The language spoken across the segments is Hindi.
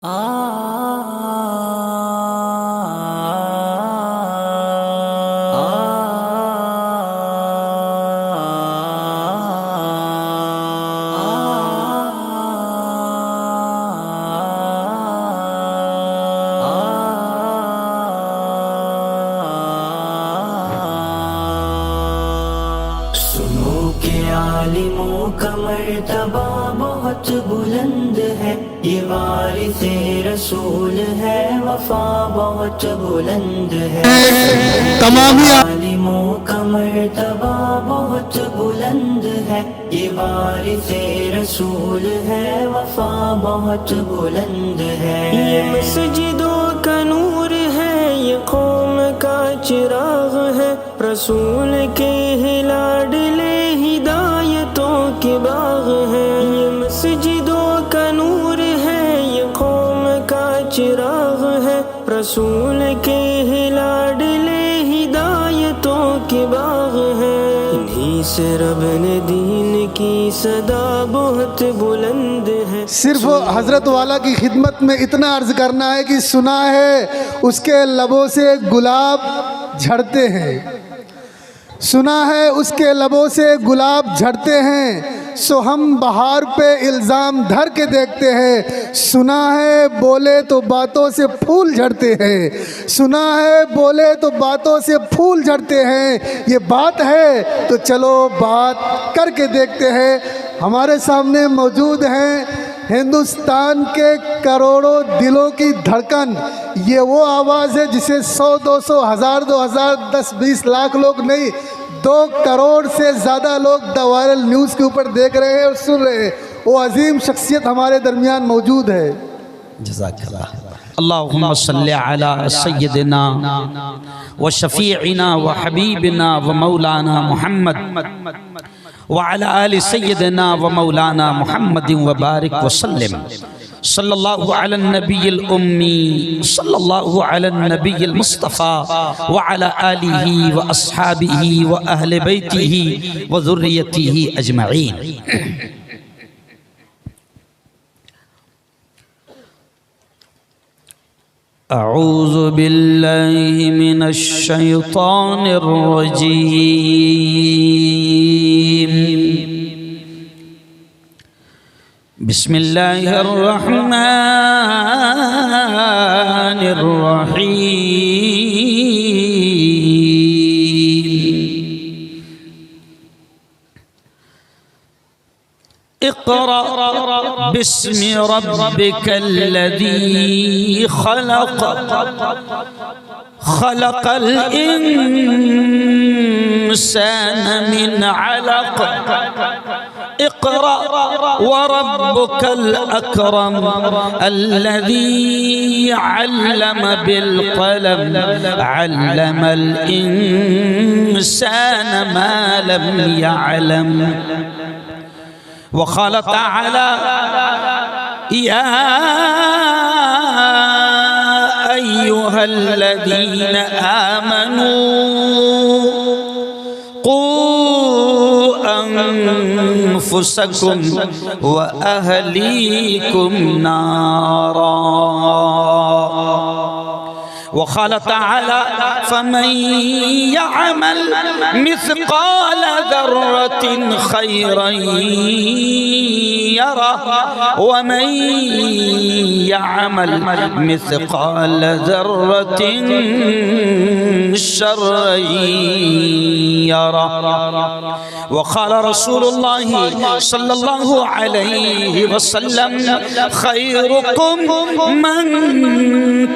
सुनो के आलिमों का मर्तबा बहुत बुलंद है, ये वारिसे रसूल है, वफा बहुत बुलंद है। तमामी आलिमों का मर्तबा बहुत बुलंद है, ये वारिसे रसूल है, वफा बहुत बुलंद है। ये मस्जिदों का नूर है, ये कौम का चिराग है, रसूल के लाडले हिदायतों के बाग है। ये मस्जिदों का नूर है, ये कौम का चिराग है, रसूल के लाडले हिदायतों के बाग है। इन्हीं से रब ने दीन की सदा बहुत बुलंद है। सिर्फ हजरत वाला की खिदमत में इतना अर्ज करना है कि सुना है उसके लबों से गुलाब झड़ते हैं, सुना है उसके लबों से गुलाब झड़ते हैं, सो हम बहार पे इल्ज़ाम धर के देखते हैं। सुना है बोले तो बातों से फूल झड़ते हैं, सुना है बोले तो बातों से फूल झड़ते हैं। ये बात है तो चलो बात करके देखते हैं। हमारे सामने मौजूद हैं हिंदुस्तान के करोड़ों दिलों की धड़कन। ये वो आवाज़ है जिसे 100, 200, 1000, 2000, 10, 20 लाख लोग नहीं, 2 करोड़ से ज़्यादा लोग द वायरल न्यूज़ के ऊपर देख रहे हैं और सुन रहे हैं। वो अजीम शख्सियत हमारे दरमियान मौजूद है। जज़ाकल्लाह। अल्लाहुम्मा सल्ली अला सय्यदिना व शफीइना व हबीबिना व मौलाना मुहम्मद व अला आलि सय्यदिना व मौलाना मुहम्मद व बारिक व सल्लिम सल्लल्लाहु अला नबील उम्मी सल्लल्लाहु अला नबील मुस्तफ़ा व अला आलिही व अस्हाबिही व अहले बैतिही व ज़ुर्रियतिही अजमईन। अऊज़ु बिल्लाहि मिनश शैतानिर रजीम। बिस्मिल्लाहिर रहमानिर रहीम। इक़रा बिस्मि रब्बिकल्लज़ी खलक़ खलक़ल इंसान मिन अलक़। इक़रा व रब्बुकल अकरम अल्लज़ी अल्लम बिल क़लम अल्लमल इंसान मा लम यअलम। वक़ाल तआला या अय्युहल्लज़ीना आमनू क़ू अन्फुसकुम व अहलीकुम नारा। वक़ाल तआला फमन यअमल मिस्क़ाल ज़र्रतिन खैरन यरह व मन यअमल मिस्क़ाल ज़र्रतिन शर्रन यरह। वक़ाल रसूलुल्लाहि सल्लल्लाहु अलैहि वसल्लम खैरुकुम मन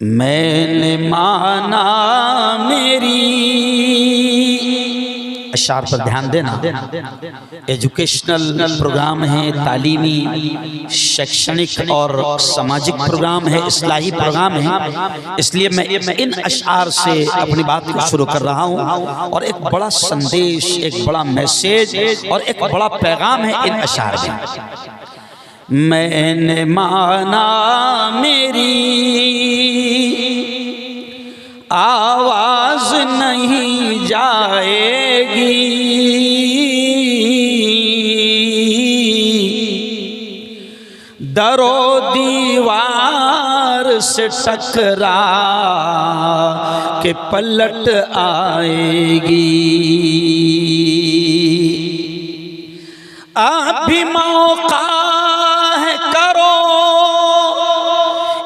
मैंने माना मेरी अशार पर ध्यान देना। एजुकेशनल प्रोग्राम है, तालीमी, शैक्षणिक और सामाजिक प्रोग्राम है, इस्लाही प्रोग्राम है, इसलिए मैं इन अशार से अपनी बात को शुरू कर रहा हूँ। और एक बड़ा संदेश, एक बड़ा मैसेज और एक बड़ा पैगाम है इन अशार में। मैंने माना मेरी आवाज नहीं जाएगी, दरो दीवार से टकरा के पलट आएगी। आप भी मौका है, करो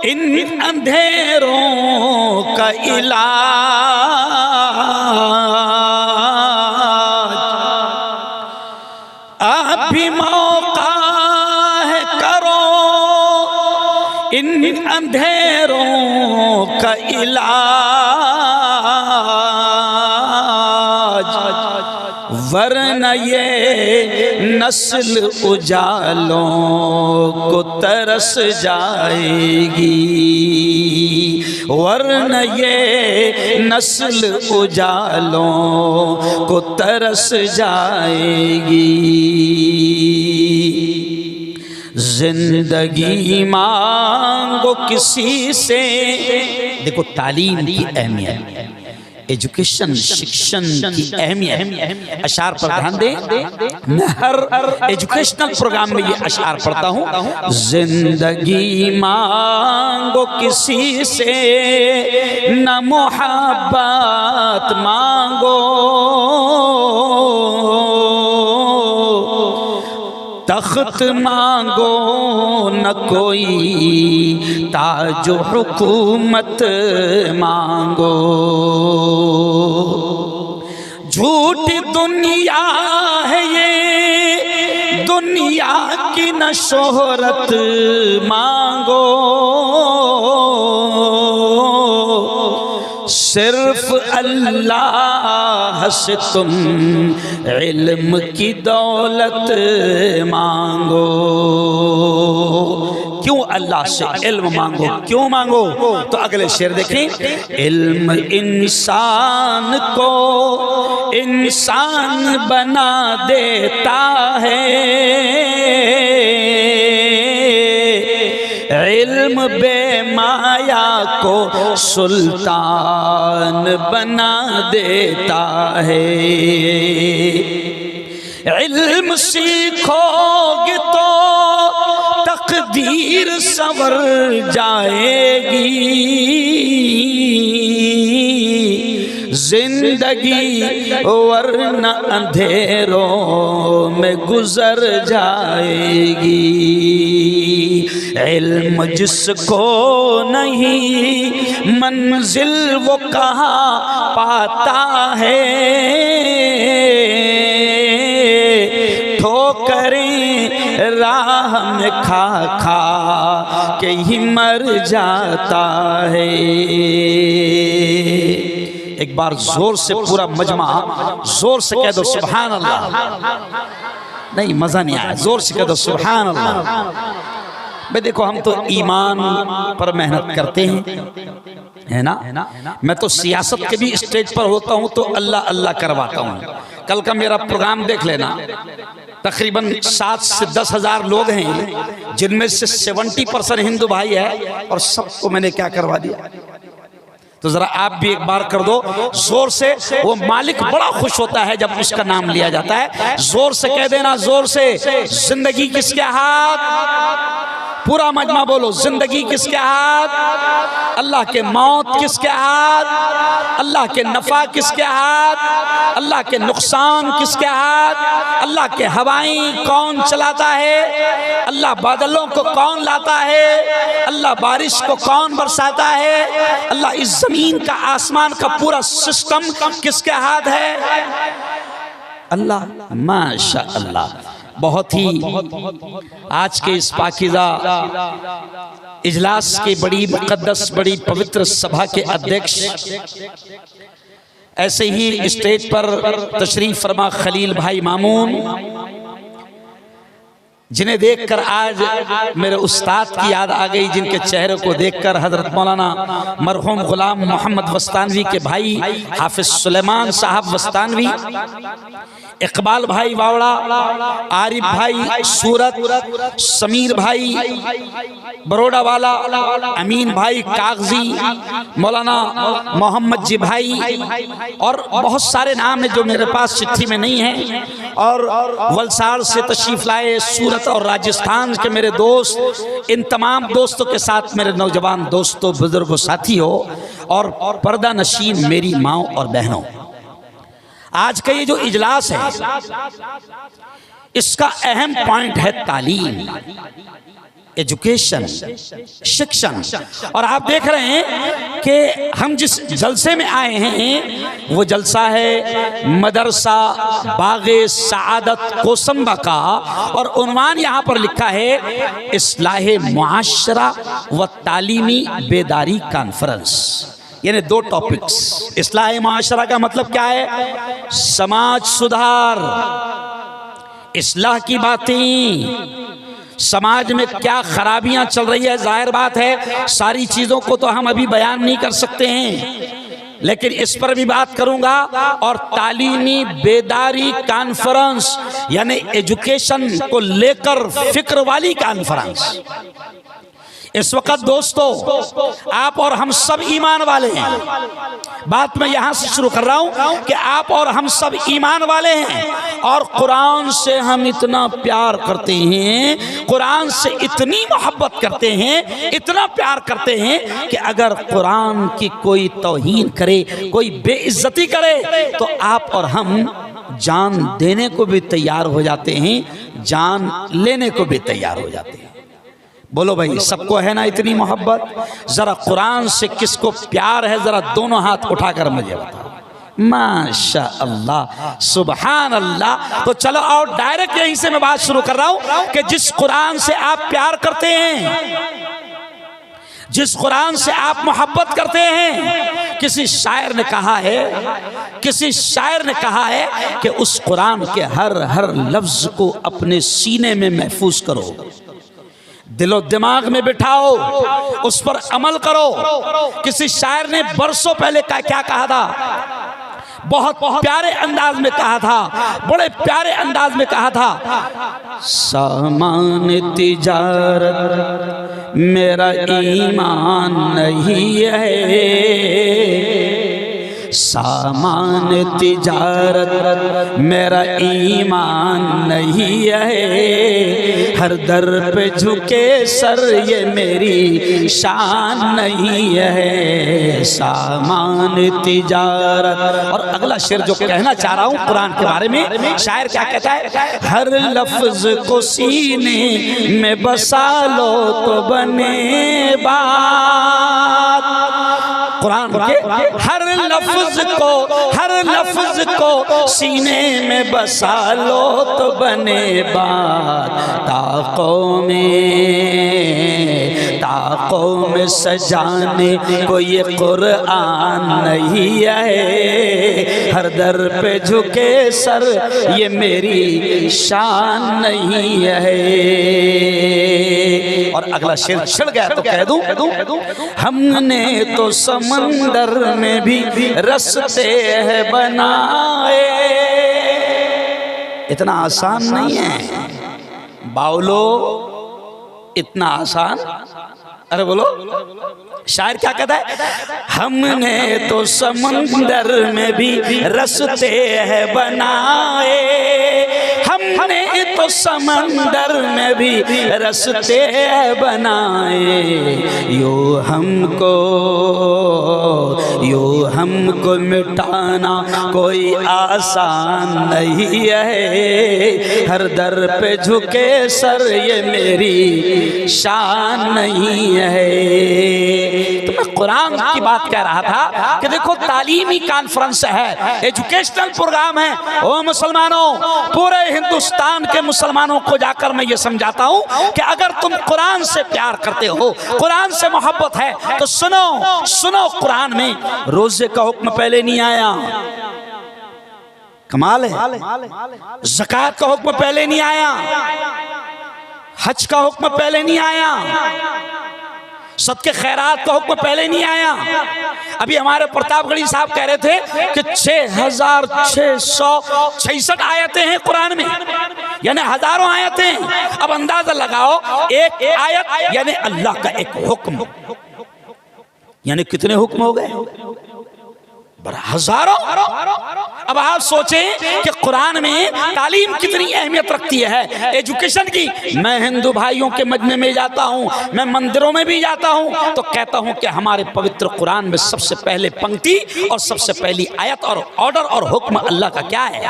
इन अंधेरों का इलाज। आप भी मौका है, करो इन अंधेरों का इलाज, वरना ये नस्ल उजालों को तरस जाएगी, वरना ये नस्ल उजालों को तरस जाएगी। जिंदगी मांगो किसी से, देखो तालीम की अहमियत, एजुकेशन, शिक्षण की अहमियत। अशार पर ध्यान दें, मैं हर एजुकेशनल प्रोग्राम में ये अशार पढ़ता हूँ। जिंदगी मांगो किसी से, न मोहब्बत मांगो, तख्त मांगो न कोई ताजो हुकूमत मांगो। झूठी दुनिया है ये, दुनिया की न शोहरत मांगो, सिर्फ अल्लाह से तुम इल्म की दौलत मांगो। क्यों अल्लाह से इल्म मांगो, क्यों मांगो? तो अगले शेर देखें, इल्म इंसान को इंसान बना देता है, इल्म बेमाया को सुल्तान बना देता है। इल्म सीखोगे तो तकदीर संवर जाएगी, जिंदगी वरना अंधेरों में गुजर जाएगी। इल्म जिसको नहीं मंजिल वो कहाँ पाता है, ठोकरें राह में खा खा के ही मर जाता है। एक बार जोर से पूरा मजमा जोर से कह दो सुभान अल्लाह। नहीं मजा नहीं आया, जोर से कह दो सुभान अल्लाह। भाई देखो हम तो ईमान पर मेहनत करते हैं, है ना। मैं तो सियासत के भी स्टेज पर होता हूं तो अल्लाह अल्लाह करवाता हूं। कल का मेरा प्रोग्राम देख लेना, तकरीबन 7 से 10 हज़ार लोग हैं, जिनमें से 70% हिंदू भाई है, और सबको मैंने क्या करवा दिया। तो जरा आप भी एक बार कर दो जोर से। वो मालिक बड़ा खुश होता है जब उसका नाम लिया जाता है। जोर से कह देना, जोर से, जिंदगी किसके हाथ? पूरा मजमा बोलो, जिंदगी किसके हाथ? अल्लाह के मौत किसके हाथ? अल्लाह के नफा किसके हाथ? अल्लाह के नुकसान किसके हाथ? अल्लाह के हवाएं कौन चलाता है? अल्लाह बादलों को कौन लाता है? अल्लाह बारिश को कौन बरसाता है? अल्लाह इस जमीन का, आसमान का पूरा सिस्टम किसके हाथ है? अल्लाह। माशा अल्लाह। बहुत ही आज के इस पाकीज़ा इजलास की बड़ी मुकद्दस, बड़ी पवित्र सभा के अध्यक्ष ऐसे ही स्टेज पर तशरीफ फरमा खलील भाई मामून, जिन्हें देखकर आज मेरे उस्ताद की याद आ गई, जिनके चेहरे को देखकर हजरत मौलाना मरहूम गुलाम मोहम्मद वस्तानवी के भाई हाफिज सुलेमान साहब वस्तानवी, इकबाल भाई वावड़ा, आरिफ भाई सूरत, समीर भाई बरोड़ा वाला, अमीन भाई कागजी, मौलाना मोहम्मद जी भाई और बहुत सारे नाम हैं जो मेरे पास चिट्ठी में नहीं है, और वलसाड़ से तशरीफ लाए सूरत और राजस्थान के मेरे दोस्त, इन तमाम दोस्तों के साथ मेरे नौजवान दोस्तों, बुजुर्गों, साथियों और पर्दा नशीन मेरी माओ और बहनों, आज का ये जो इजलास है इसका अहम पॉइंट है तालीम, एजुकेशन, शिक्षण। और आप देख रहे हैं कि हम जिस जलसे में आए हैं वो जलसा है मदरसा बागे सआदत कोसंबा का, और उन्वान यहाँ पर लिखा है इस्लाहे मुआशरा व तालीमी बेदारी कॉन्फ्रेंस, यानी दो टॉपिक्स। इस्लाह माशरा का मतलब क्या है? समाज सुधार, इस्लाह की बातें, समाज में क्या खराबियां चल रही है। जाहिर बात है सारी चीजों को तो हम अभी बयान नहीं कर सकते हैं, लेकिन इस पर भी बात करूंगा। और तालीमी बेदारी कॉन्फ्रेंस यानी एजुकेशन को लेकर फिक्र वाली कॉन्फ्रेंस। इस वक्त दोस्तों आप और हम सब ईमान वाले हैं। बात मैं यहां से शुरू कर रहा हूं कि आप और हम सब ईमान वाले हैं और कुरान से हम इतना प्यार करते हैं, कुरान से इतनी मोहब्बत करते हैं, इतना प्यार करते हैं कि अगर कुरान की कोई तौहीन करे, कोई बेइज्जती करे तो आप और हम जान देने को भी तैयार हो जाते हैं, जान लेने को भी तैयार हो जाते हैं। बोलो भाई, सबको है ना इतनी मोहब्बत? जरा कुरान से किसको प्यार है, जरा दोनों हाथ उठाकर मुझे बताओ। माशा अल्लाह, सुबहान अल्लाह। तो चलो और डायरेक्ट यहीं से मैं बात शुरू कर रहा हूं कि जिस कुरान से आप प्यार करते हैं, जिस कुरान से आप मोहब्बत करते हैं, किसी शायर ने कहा है, किसी शायर ने कहा है कि उस कुरान के हर लफ्ज को अपने सीने में महफूज करो, दिलो दिमाग में बिठाओ, उस पर अमल करो। किसी शायर ने बरसों पहले क्या कहा था, बहुत प्यारे अंदाज में कहा था, बड़े प्यारे अंदाज में कहा था, सामान तिजारत मेरा ईमान नहीं है, सामान तिजारत मेरा ईमान नहीं है, हर दर पे झुके सर ये मेरी शान नहीं है, सामान तिजारत। और अगला शेर जो कहना चाह रहा हूँ कुरान के बारे में, शायर क्या कहता है? हर लफ्ज को सीने में बसा लो तो बने बात। कुरान के हर लफ्ज को सीने में बसा लो तो बने बात। ताकों में सजाने को ये कुरान नहीं है, हर दर पे झुके सर ये मेरी शान नहीं है। और अगला शेर छिड़ गया तो कह दूं, हमने तो समंदर में भी रस्ते हैं बनाए। इतना आसान नहीं है बाउलो, इतना आसान। अरे बोलो, शायर क्या कहता है? हमने तो समंदर में भी रस्ते हैं बनाए, हमने तो समंदर में भी रस्ते बनाए, यो हमको मिटाना कोई आसान नहीं है, हर दर पे झुके सर ये मेरी शान नहीं है। तो मैं कुरान की बात कह रहा था कि देखो तालीमी कॉन्फ्रेंस है, एजुकेशनल प्रोग्राम है। ओ मुसलमानों, पूरे हिंदुस्तान के मुसलमानों को जाकर मैं ये समझाता हूं कि अगर तुम कुरान से प्यार करते हो, कुरान से मोहब्बत है, तो सुनो सुनो, कुरान में रोजे का हुक्म पहले नहीं आया, कमाल है। ज़कात का हुक्म पहले नहीं आया, हज का हुक्म पहले नहीं आया, सदके खैरात का हुक्म पहले नहीं आया। अभी हमारे प्रतापगढ़ी साहब कह रहे थे कि 6666 आयतें हैं कुरान में, यानी हजारों आयतें। अब अंदाजा लगाओ, एक आयत यानी अल्लाह का एक हुक्म, यानी कितने हुक्म हो गए? हजारों। अब आप सोचें कि कुरान में तालीम कितनी अहमियत रखती है, एजुकेशन की। मैं हिंदू भाइयों के मजमे में जाता हूँ, मैं मंदिरों में भी जाता हूँ, तो कहता हूँ कि हमारे पवित्र कुरान में सबसे पहले पंक्ति और सबसे पहली आयत और ऑर्डर और हुक्म अल्लाह का क्या है।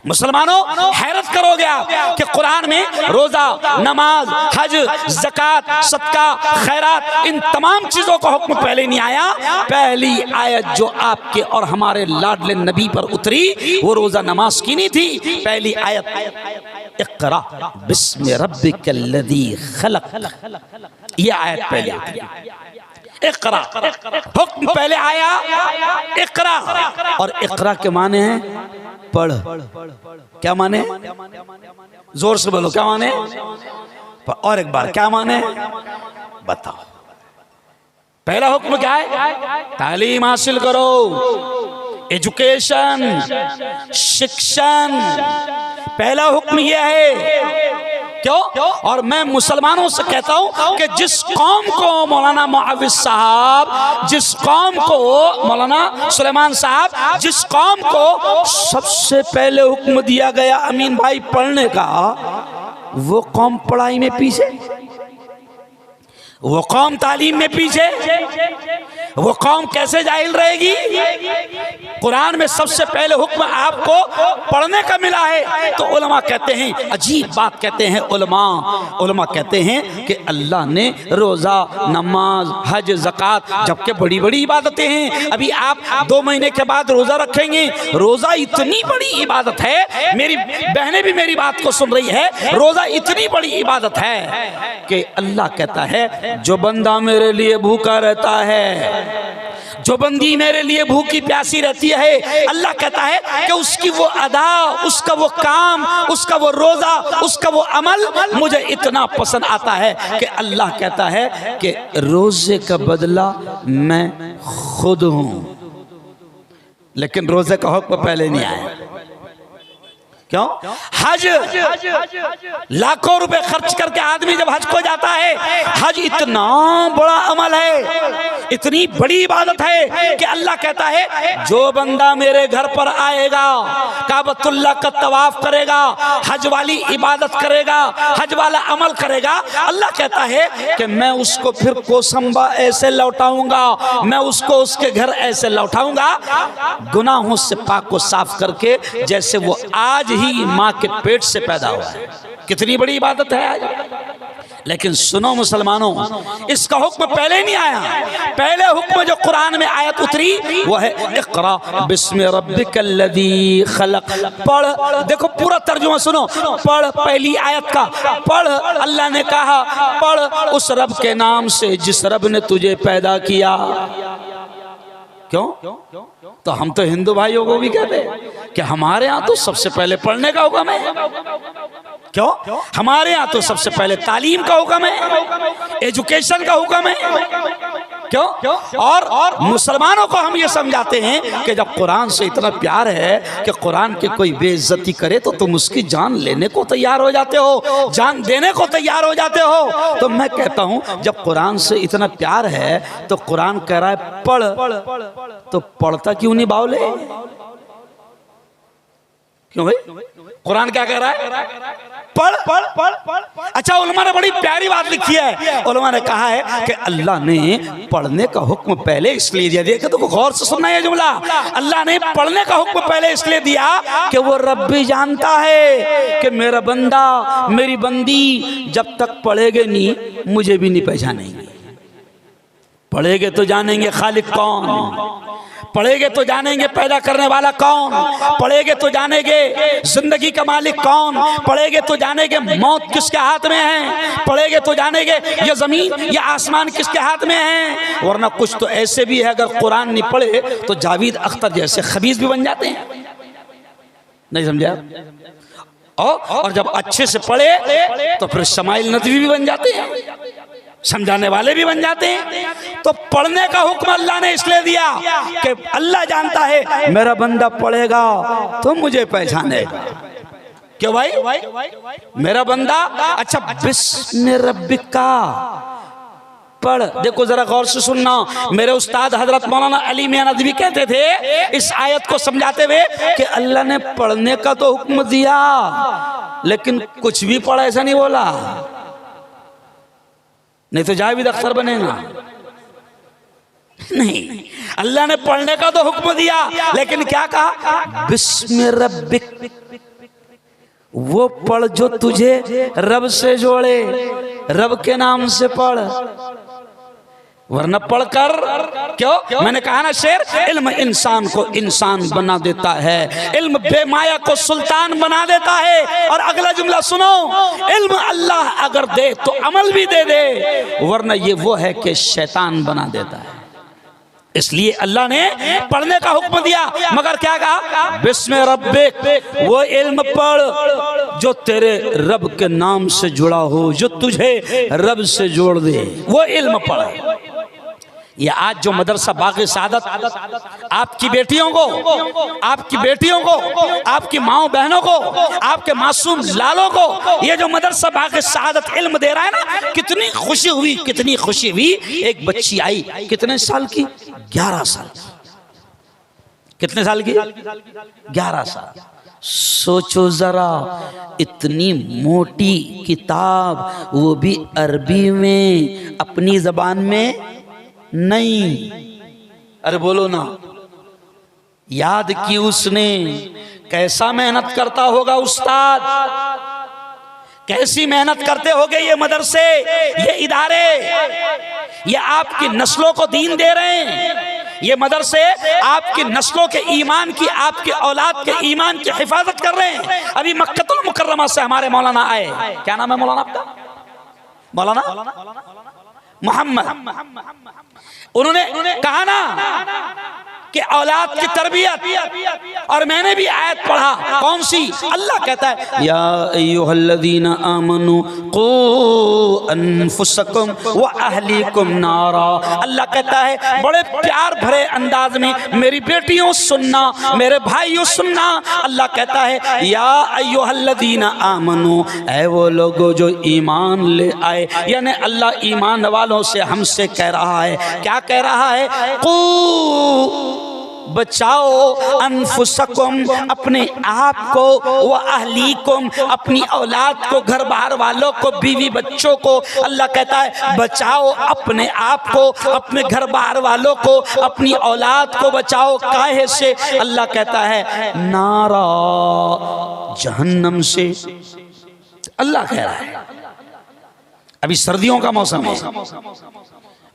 मुसलमानों, हैरत करोगे आप कि कुरान में रोजा, नमाज, हज, ज़कात, सदका, खैरात, इन तमाम चीजों का हुक्म पहले नहीं आया। पहली आयत जो आपके और हमारे लाडले नबी पर उतरी वो रोजा नमाज की नहीं थी। पहली आयत इक़रा बिस्मि रब्बिकल्लज़ी खलक़, ये आयत पहले उतरी। इक़रा हुक्म पहले आया, इक़रा। और इक़रा के माने हैं पढ़। क्या माने? जोर से बोलो, क्या माने? और एक बार, क्या माने? बताओ। पहला हुक्म क्या है? तालीम हासिल करो, एजुकेशन, शिक्षण। पहला हुक्म यह है। क्यों? और मैं मुसलमानों से कहता हूं कि जिस कौम को मौलाना मुआविज साहब, जिस कौम को मौलाना सुलेमान साहब, जिस कौम को सबसे पहले हुक्म दिया गया अमीन भाई पढ़ने का, वो कौम पढ़ाई में पीछे, वो कौम तालीम में पीछे, वो कौम कैसे जाहिल रहेगी? कुरान में सबसे पहले हुक्म आपको पढ़ने का मिला है। तो उलमा कहते हैं, अजीब बात कहते हैं उलमा कहते हैं कि अल्लाह ने रोज़ा, नमाज, हज, ज़कात, जबकि बड़ी बड़ी इबादतें हैं। अभी आप 2 महीने के बाद रोज़ा रखेंगे। रोज़ा इतनी बड़ी इबादत है, मेरी बहनें भी मेरी बात को सुन रही है, रोज़ा इतनी बड़ी इबादत है कि अल्लाह कहता है जो बंदा मेरे लिए भूखा रहता है, जो बंदी मेरे लिए भूखी प्यासी रहती है, अल्लाह कहता है कि उसकी वो अदा, उसका वो काम, उसका वो रोजा, उसका वो अमल मुझे इतना पसंद आता है कि अल्लाह कहता है कि रोजे का बदला मैं खुद हूं। लेकिन रोजे का हुक्म पहले नहीं आया। क्यों? हज, लाखों रुपए खर्च करके आदमी जब हज को जाता है, हज इतना बड़ा अमल है, इतनी बड़ी इबादत है कि अल्लाह कहता है जो बंदा मेरे घर पर आएगा, काबतुल्लाह का तवाफ करेगा, हज वाली इबादत करेगा, हज वाला अमल करेगा, अल्लाह कहता है कि मैं उसको फिर कोसंबा ऐसे लौटाऊंगा, मैं उसको उसके घर ऐसे लौटाऊंगा, गुनाहों से पाक को साफ करके, जैसे वो आज ही माँ के पेट से पैदा हुआ है। कितनी बड़ी इबादत है आज। लेकिन सुनो मुसलमानों, इसका हुक्म पहले नहीं आया। पहले हुक्म जो कुरान में आयत उतरी वो है इक़रा बिस्मि रब्बिकल्लज़ी खलक़। पढ़, देखो पूरा तर्जुमा सुनो, पढ़ पहली आयत का, पढ़। अल्लाह ने कहा पढ़ उस रब के नाम से जिस रब ने तुझे पैदा किया। क्यों? तो हम तो हिंदू भाइयों को भी कहते हैं कि हमारे यहाँ तो सबसे पहले पढ़ने का हुक्म है। क्यों? हमारे यहाँ तो सबसे पहले तालीम का हुक्म है, एजुकेशन का हुक्म है। क्यों? और मुसलमानों को हम ये समझाते हैं कि जब कुरान से इतना प्यार है कि कुरान की कोई बेइज्जती करे तो तुम उसकी जान लेने को तैयार हो जाते हो, जान देने को तैयार हो जाते हो। तो मैं कहता हूँ जब कुरान से इतना प्यार है तो कुरान कह रहा है पढ़, तो पढ़ता क्यों नहीं बावले? क्यों भाई? कुरान क्या कह रहा है? पढ़ पढ़ पढ़ पढ़। अच्छा, उलमा ने बड़ी प्यारी बात लिखी है। उलमा ने कहा है कि अल्लाह ने पढ़ने का हुक्म पहले इसलिए दिया, देखे तो गौर से सुनना ये जुमला, अल्लाह ने पढ़ने का हुक्म पहले इसलिए दिया कि वो रब भी जानता है कि मेरा बंदा, मेरी बंदी जब तक पढ़ेगे नहीं मुझे भी नहीं पहचानेंगे। पढ़ेगे तो जानेंगे खालिक कौन, पढ़ेंगे तो जानेंगे पैदा करने वाला कौन, पढ़ेंगे तो जानेंगे जिंदगी का मालिक कौन, पढ़ेंगे तो जानेंगे मौत किसके हाथ में है, पढ़ेंगे तो जानेंगे ये जमीन या आसमान किसके हाथ में है। वरना कुछ तो ऐसे भी है अगर कुरान नहीं पढ़े तो जावेद अख्तर जैसे खबीज भी बन जाते हैं। नहीं समझा? और जब अच्छे से पढ़े तो फिर शमाइल नदवी भी बन जाते हैं, समझाने वाले भी बन जाते हैं। तो पढ़ने का हुक्म अल्लाह ने इसलिए दिया कि अल्लाह जानता है मेरा बंदा पढ़ेगा तो मुझे पहचानेगा। क्यों भाई? मेरा बंदा अच्छा बिस्मिल्लाह रब्बिका पढ़। देखो जरा गौर से सुनना, मेरे उस्ताद हजरत मौलाना अली मियां नदवी कहते थे इस आयत को समझाते हुए कि अल्लाह ने पढ़ने का तो हुक्म दिया लेकिन कुछ भी पढ़ा ऐसा नहीं बोला, नहीं तो जावेद अख्तर बनेगा। नहीं, अल्लाह ने पढ़ने का तो हुक्म दिया लेकिन क्या कहा? बिस्मिल्लाह रब्बिक, वो पढ़ जो तुझे रब से जोड़े, रब के नाम से पढ़। वरना पढ़कर क्यों? मैंने कहा ना शेर, इल्म इंसान को इंसान बना देता है, इल्म बेमाया को सुल्तान बना देता है। और अगला जुमला सुनो, इल्म अल्लाह अगर दे तो अमल भी दे दे, वरना ये वो है कि शैतान बना देता है। इसलिए अल्लाह ने पढ़ने का हुक्म दिया, मगर क्या कहा? बिस्मिल्लाह रब्बिक, वो इल्म पढ़ जो तेरे रब के नाम से जुड़ा हो, जो तुझे रब से जोड़ दे, वो इल्म पढ़। ये आज जो मदरसा बाग़े सआदत आपकी बेटियों को, आपकी बेटियों को, आपकी माओ बहनों को, आपके मासूम लालों को ये जो मदरसा बाग़े सआदत इल्म दे रहा है ना, कितनी खुशी हुई, कितनी खुशी हुई। एक बच्ची आई, कितने साल की? 11 साल। कितने साल की? 11 साल। सोचो जरा, इतनी मोटी किताब, वो भी अरबी में, अपनी जबान में नहीं। अरे बोलो ना, याद की उसने। कैसा मेहनत करता होगा उस्ताद, कैसी मेहनत करते होंगे ये मदरसे, ये इदारे, ये आपकी नस्लों को दीन दे रहे हैं। ये मदरसे आपकी नस्लों के ईमान की, आपके औलाद के ईमान की हिफाजत कर रहे हैं। अभी मक्कतुल मुकर्रमा से हमारे मौलाना आए, क्या नाम है मौलाना आपका? मौलाना मोहम्मद। उन्होंने कहा ना कि औलाद की तरबियत, और मैंने भी आयत पढ़ा, कौन सी? अल्लाह कहता है या अय्युहल्लज़ीना आमनू क़ू अनफुसकुम व अहलीकुम नारा। अल्लाह कहता है बड़े प्यार भरे अंदाज में, मेरी बेटियों सुनना, मेरे भाइयों सुनना। अल्लाह कहता है या अय्युहल्लज़ीना आमनू, ऐ वो लोगो जो ईमान ले आए। यानी अल्लाह ईमान वालों से हमसे कह रहा है, क्या कह रहा है? क़ू, बचाओ, अनफुसकुम, अपने आप को, व अहलीकुम, अपनी औलाद को, घर बाहर वालों को, बीवी बच्चों को। अल्लाह कहता है बचाओ अपने आप को, अपने घर बाहर वालों को, अपनी औलाद को बचाओ। काहे से? अल्लाह कहता है नारा, जहन्नम से। अल्लाह कह रहा है, अभी सर्दियों का मौसम है,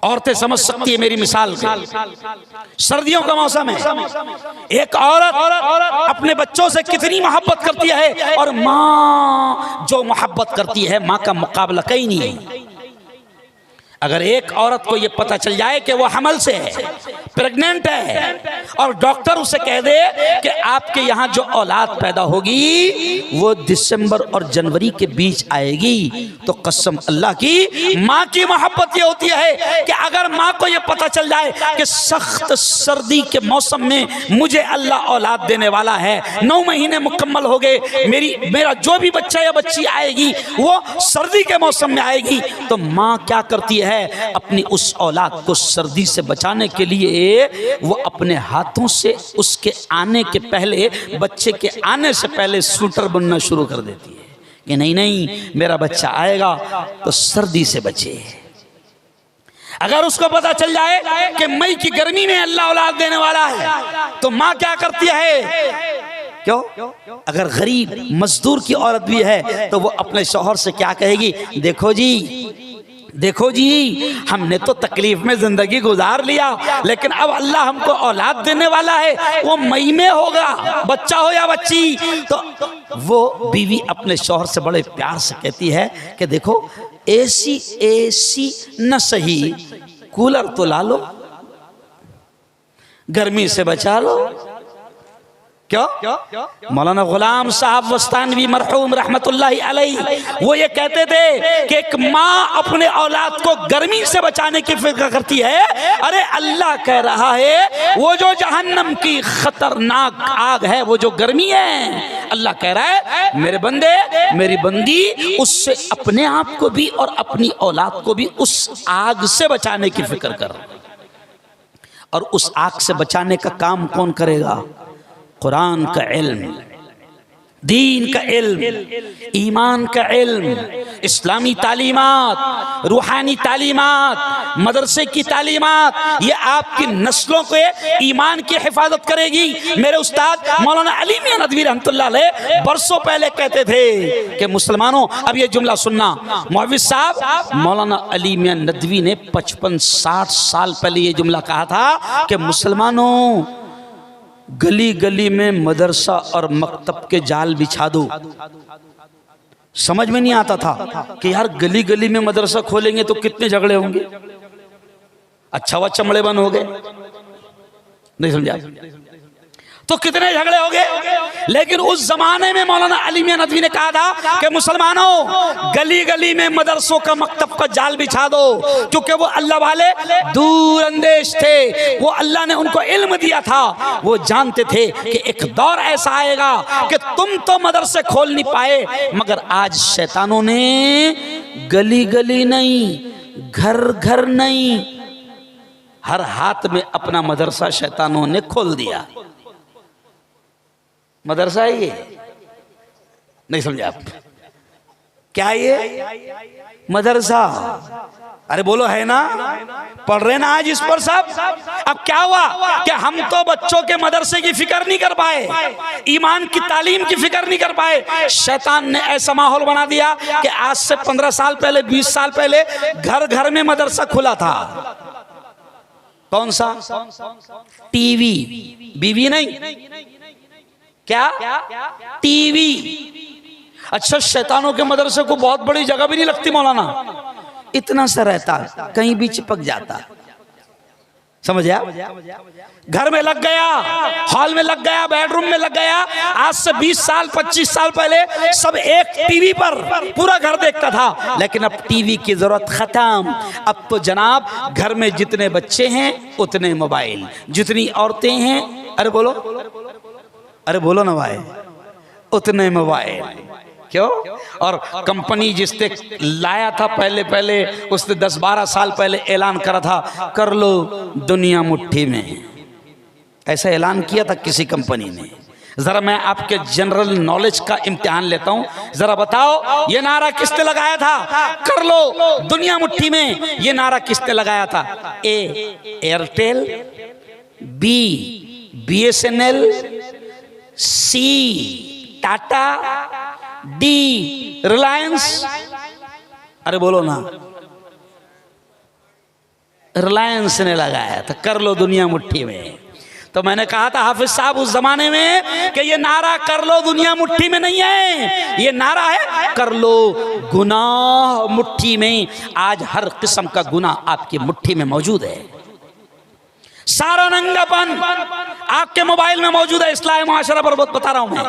औरतें समझ सकती है मेरी मिसाल से। सर्दियों का मौसम है, एक औरत अपने बच्चों से कितनी मोहब्बत करती है, और माँ जो मोहब्बत करती है, माँ का मुकाबला कहीं नहीं है। अगर एक औरत को ये पता चल जाए कि वो हमल से है, प्रेग्नेंट है, और डॉक्टर उसे कह दे कि आपके यहाँ जो औलाद पैदा होगी वो दिसंबर और जनवरी के बीच आएगी, तो कसम अल्लाह की, माँ की मोहब्बत ये होती है कि अगर माँ को ये पता चल जाए कि सख्त सर्दी के मौसम में मुझे अल्लाह औलाद देने वाला है, 9 महीने मुकम्मल हो गए, मेरा जो भी बच्चा या बच्ची आएगी वो सर्दी के मौसम में आएगी, तो माँ क्या करती है, अपनी उस औलाद को सर्दी से बचाने के लिए वो अपने हाथों से उसके आने के पहले, बच्चे के आने से पहले स्वेटर बुनना शुरू कर देती है कि नहीं नहीं मेरा बच्चा आएगा तो सर्दी से बचे। अगर उसको पता चल जाए कि मई की गर्मी में अल्लाह औलाद देने वाला है, तो माँ क्या करती है? क्यों? अगर गरीब मजदूर की औरत भी है तो वो अपने शौहर से क्या कहेगी? देखो जी, देखो जी, हमने तो तकलीफ में जिंदगी गुजार लिया, लेकिन अब अल्लाह हमको औलाद देने वाला है। वो मई में होगा, बच्चा हो या बच्ची, तो वो बीवी अपने शौहर से बड़े प्यार से कहती है कि देखो एसी न सही, कूलर तो ला लो, गर्मी से बचा लो। क्यों? मौलाना गुलाम साहब वस्तानवी मरहूम रहमतुल्लाहि अलैहि वो ये कहते थे कि एक माँ अपने औलाद को गर्मी से बचाने की फिक्र करती है। अरे अल्लाह कह रहा है वो जो जहन्नम की खतरनाक आग है, वो जो गर्मी है, अल्लाह कह रहा है मेरे बंदे, मेरी बंदी, उससे अपने आप को भी और अपनी औलाद को भी उस आग से बचाने की फिक्र कर। और उस आग से बचाने का काम कौन करेगा? कुरान का इल्म, दीन का इल्म, ईमान का इल्म, इस्लामी तालीमात, रूहानी तालीमात, मदरसे की तालीमात, ये आपकी नस्लों के ईमान की हिफाजत करेगी। मेरे उस्ताद मौलाना अली मियां नदवी रहमतुल्लाह अलैह बरसों पहले कहते थे कि मुसलमानों, अब ये जुमला सुनना, मौलवी साहब मौलाना अली मियां नदवी ने 55-60 साल पहले ये जुमला कहा था कि मुसलमानों गली गली में मदरसा और मकतब के जाल बिछा दो। समझ में नहीं आता था कि यार गली गली में मदरसा खोलेंगे तो कितने झगड़े होंगे, अच्छा वह चमड़े बन हो गए, नहीं समझा, तो कितने झगड़े हो गए। लेकिन उस जमाने में मौलाना अली मियां नदवी ने कहा था कि मुसलमानों गली गली में मदरसों का मकतब का जाल बिछा दो, क्योंकि वो अल्लाह वाले दूर अंदेश थे। वो अल्लाह ने उनको इल्म दिया था, वो जानते थे कि एक दौर ऐसा आएगा कि तुम तो मदरसे खोल नहीं पाए, मगर आज शैतानों ने गली गली नहीं, घर घर नहीं, हर हाथ में अपना मदरसा शैतानों ने खोल दिया। मदरसा है ये, नहीं समझे आप? क्या ये मदरसा? अरे बोलो है ना, पढ़ रहे ना आज इस पर सब। अब क्या हुआ कि हम तो बच्चों के मदरसे की फिक्र नहीं कर पाए, ईमान की तालीम की फिक्र नहीं कर पाए। शैतान ने ऐसा माहौल बना दिया कि आज से 15 साल पहले, 20 साल पहले घर घर में मदरसा खुला था। कौन सा? टीवी, बीवी नहीं, क्या? टीवी। अच्छा, शैतानों के मदरसे को बहुत बड़ी जगह भी नहीं लगती मौलाना, इतना सा रहता, कहीं भी चिपक जाता। समझ आया? घर में लग गया, हॉल में लग गया, बेडरूम में लग गया। आज से 20 साल 25 साल पहले सब एक टीवी पर पूरा घर देखता था, लेकिन अब टीवी की जरूरत खत्म। अब तो जनाब घर में जितने बच्चे हैं उतने मोबाइल, जितनी औरतें हैं, अरे बोलो, अरे बोलो ना भाई, उतने मोबाइल। क्यों? और कंपनी जिसने लाया था पहले उसने 10-12 साल पहले ऐलान करा था, कर लो दुनिया मुट्ठी में, ऐसा ऐलान किया था किसी कंपनी ने। जरा मैं आपके जनरल नॉलेज का इम्तिहान लेता हूं, जरा बताओ ये नारा किसने लगाया था? कर लो दुनिया मुट्ठी में, ये नारा किसने लगाया था? ए एयरटेल, बी BSNL, सी टाटा, डी रिलायंस। अरे बोलो ना, रिलायंस ने लगाया था, कर लो दुनिया मुट्ठी में। तो मैंने कहा था हाफिज साहब उस जमाने में कि ये नारा कर लो दुनिया मुट्ठी में नहीं है, ये नारा है कर लो गुनाह मुट्ठी में। आज हर किस्म का गुनाह आपकी मुट्ठी में मौजूद है। सारा नंगापन आपके मोबाइल में मौजूद है। इस्लाह मुआशरा पर बता रहा हूं मैं,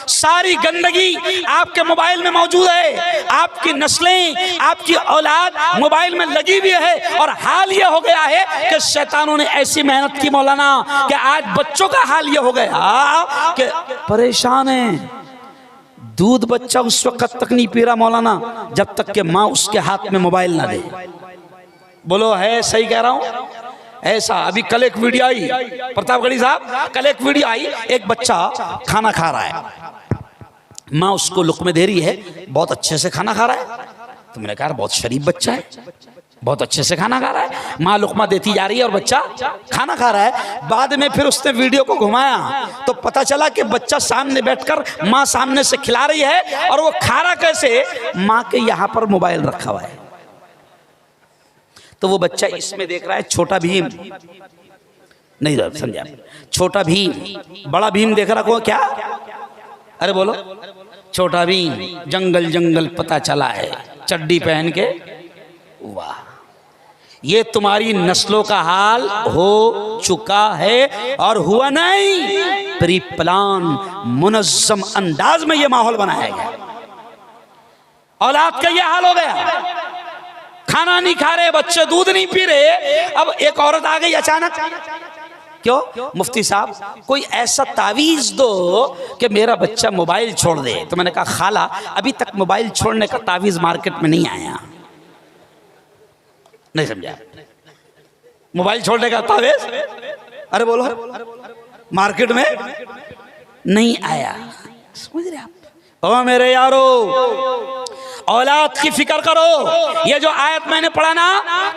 सारी गंदगी आपके मोबाइल में मौजूद है। आपकी नस्लें, आपकी औलाद मोबाइल में लगी हुई है। और हाल ये हो गया है कि शैतानों ने ऐसी मेहनत की मौलाना कि आज बच्चों का हाल ये हो गया कि परेशान है। दूध बच्चा उस वक्त तक नहीं पी रहा मौलाना जब तक कि माँ उसके हाथ में मोबाइल ना दे। बोलो है सही कह रहा हूं? ऐसा अभी कल एक वीडियो आई, प्रतापगढ़ी साहब, कल एक वीडियो आई, एक बच्चा खाना खा रहा है, माँ उसको लुक़मे दे रही है, बहुत अच्छे से खाना खा रहा है। तो मैंने कहा बहुत शरीफ बच्चा है, बहुत अच्छे से खाना खा रहा है। माँ लुक़मा देती जा रही है और बच्चा खाना खा रहा है। बाद में फिर उसने वीडियो को घुमाया तो पता चला कि बच्चा सामने बैठकर माँ सामने से खिला रही है और वो खा रहा कैसे, माँ के यहाँ पर मोबाइल रखा हुआ है। तो वो बच्चा इसमें देख रहा है छोटा भीम, नहीं समझा, छोटा भीम, बड़ा भीम देख रहा को क्या, अरे बोलो, छोटा भीम, जंगल जंगल पता चला है, चड्डी पहन के। वाह, ये तुम्हारी नस्लों का हाल हो चुका है और हुआ नहीं, प्री प्लान मुनज़्ज़म अंदाज में ये माहौल बनाया गया। औलाद का ये हाल हो गया, खाना नहीं खा रहे बच्चे, दूध नहीं पी रहे। अब एक औरत आ गई अचानक, क्यों मुफ्ती साहब कोई ऐसा तावीज दो कि मेरा बच्चा मोबाइल छोड़ दे। तो मैंने कहा खाला अभी तक मोबाइल छोड़ने का तावीज मार्केट में नहीं आया। नहीं समझा, मोबाइल छोड़ने का तावीज, अरे बोलो, मार्केट में नहीं आया। समझ रहे आप? ओ मेरे यारो, औलाद की फिक्र करो। ये जो आयत मैंने पढ़ा ना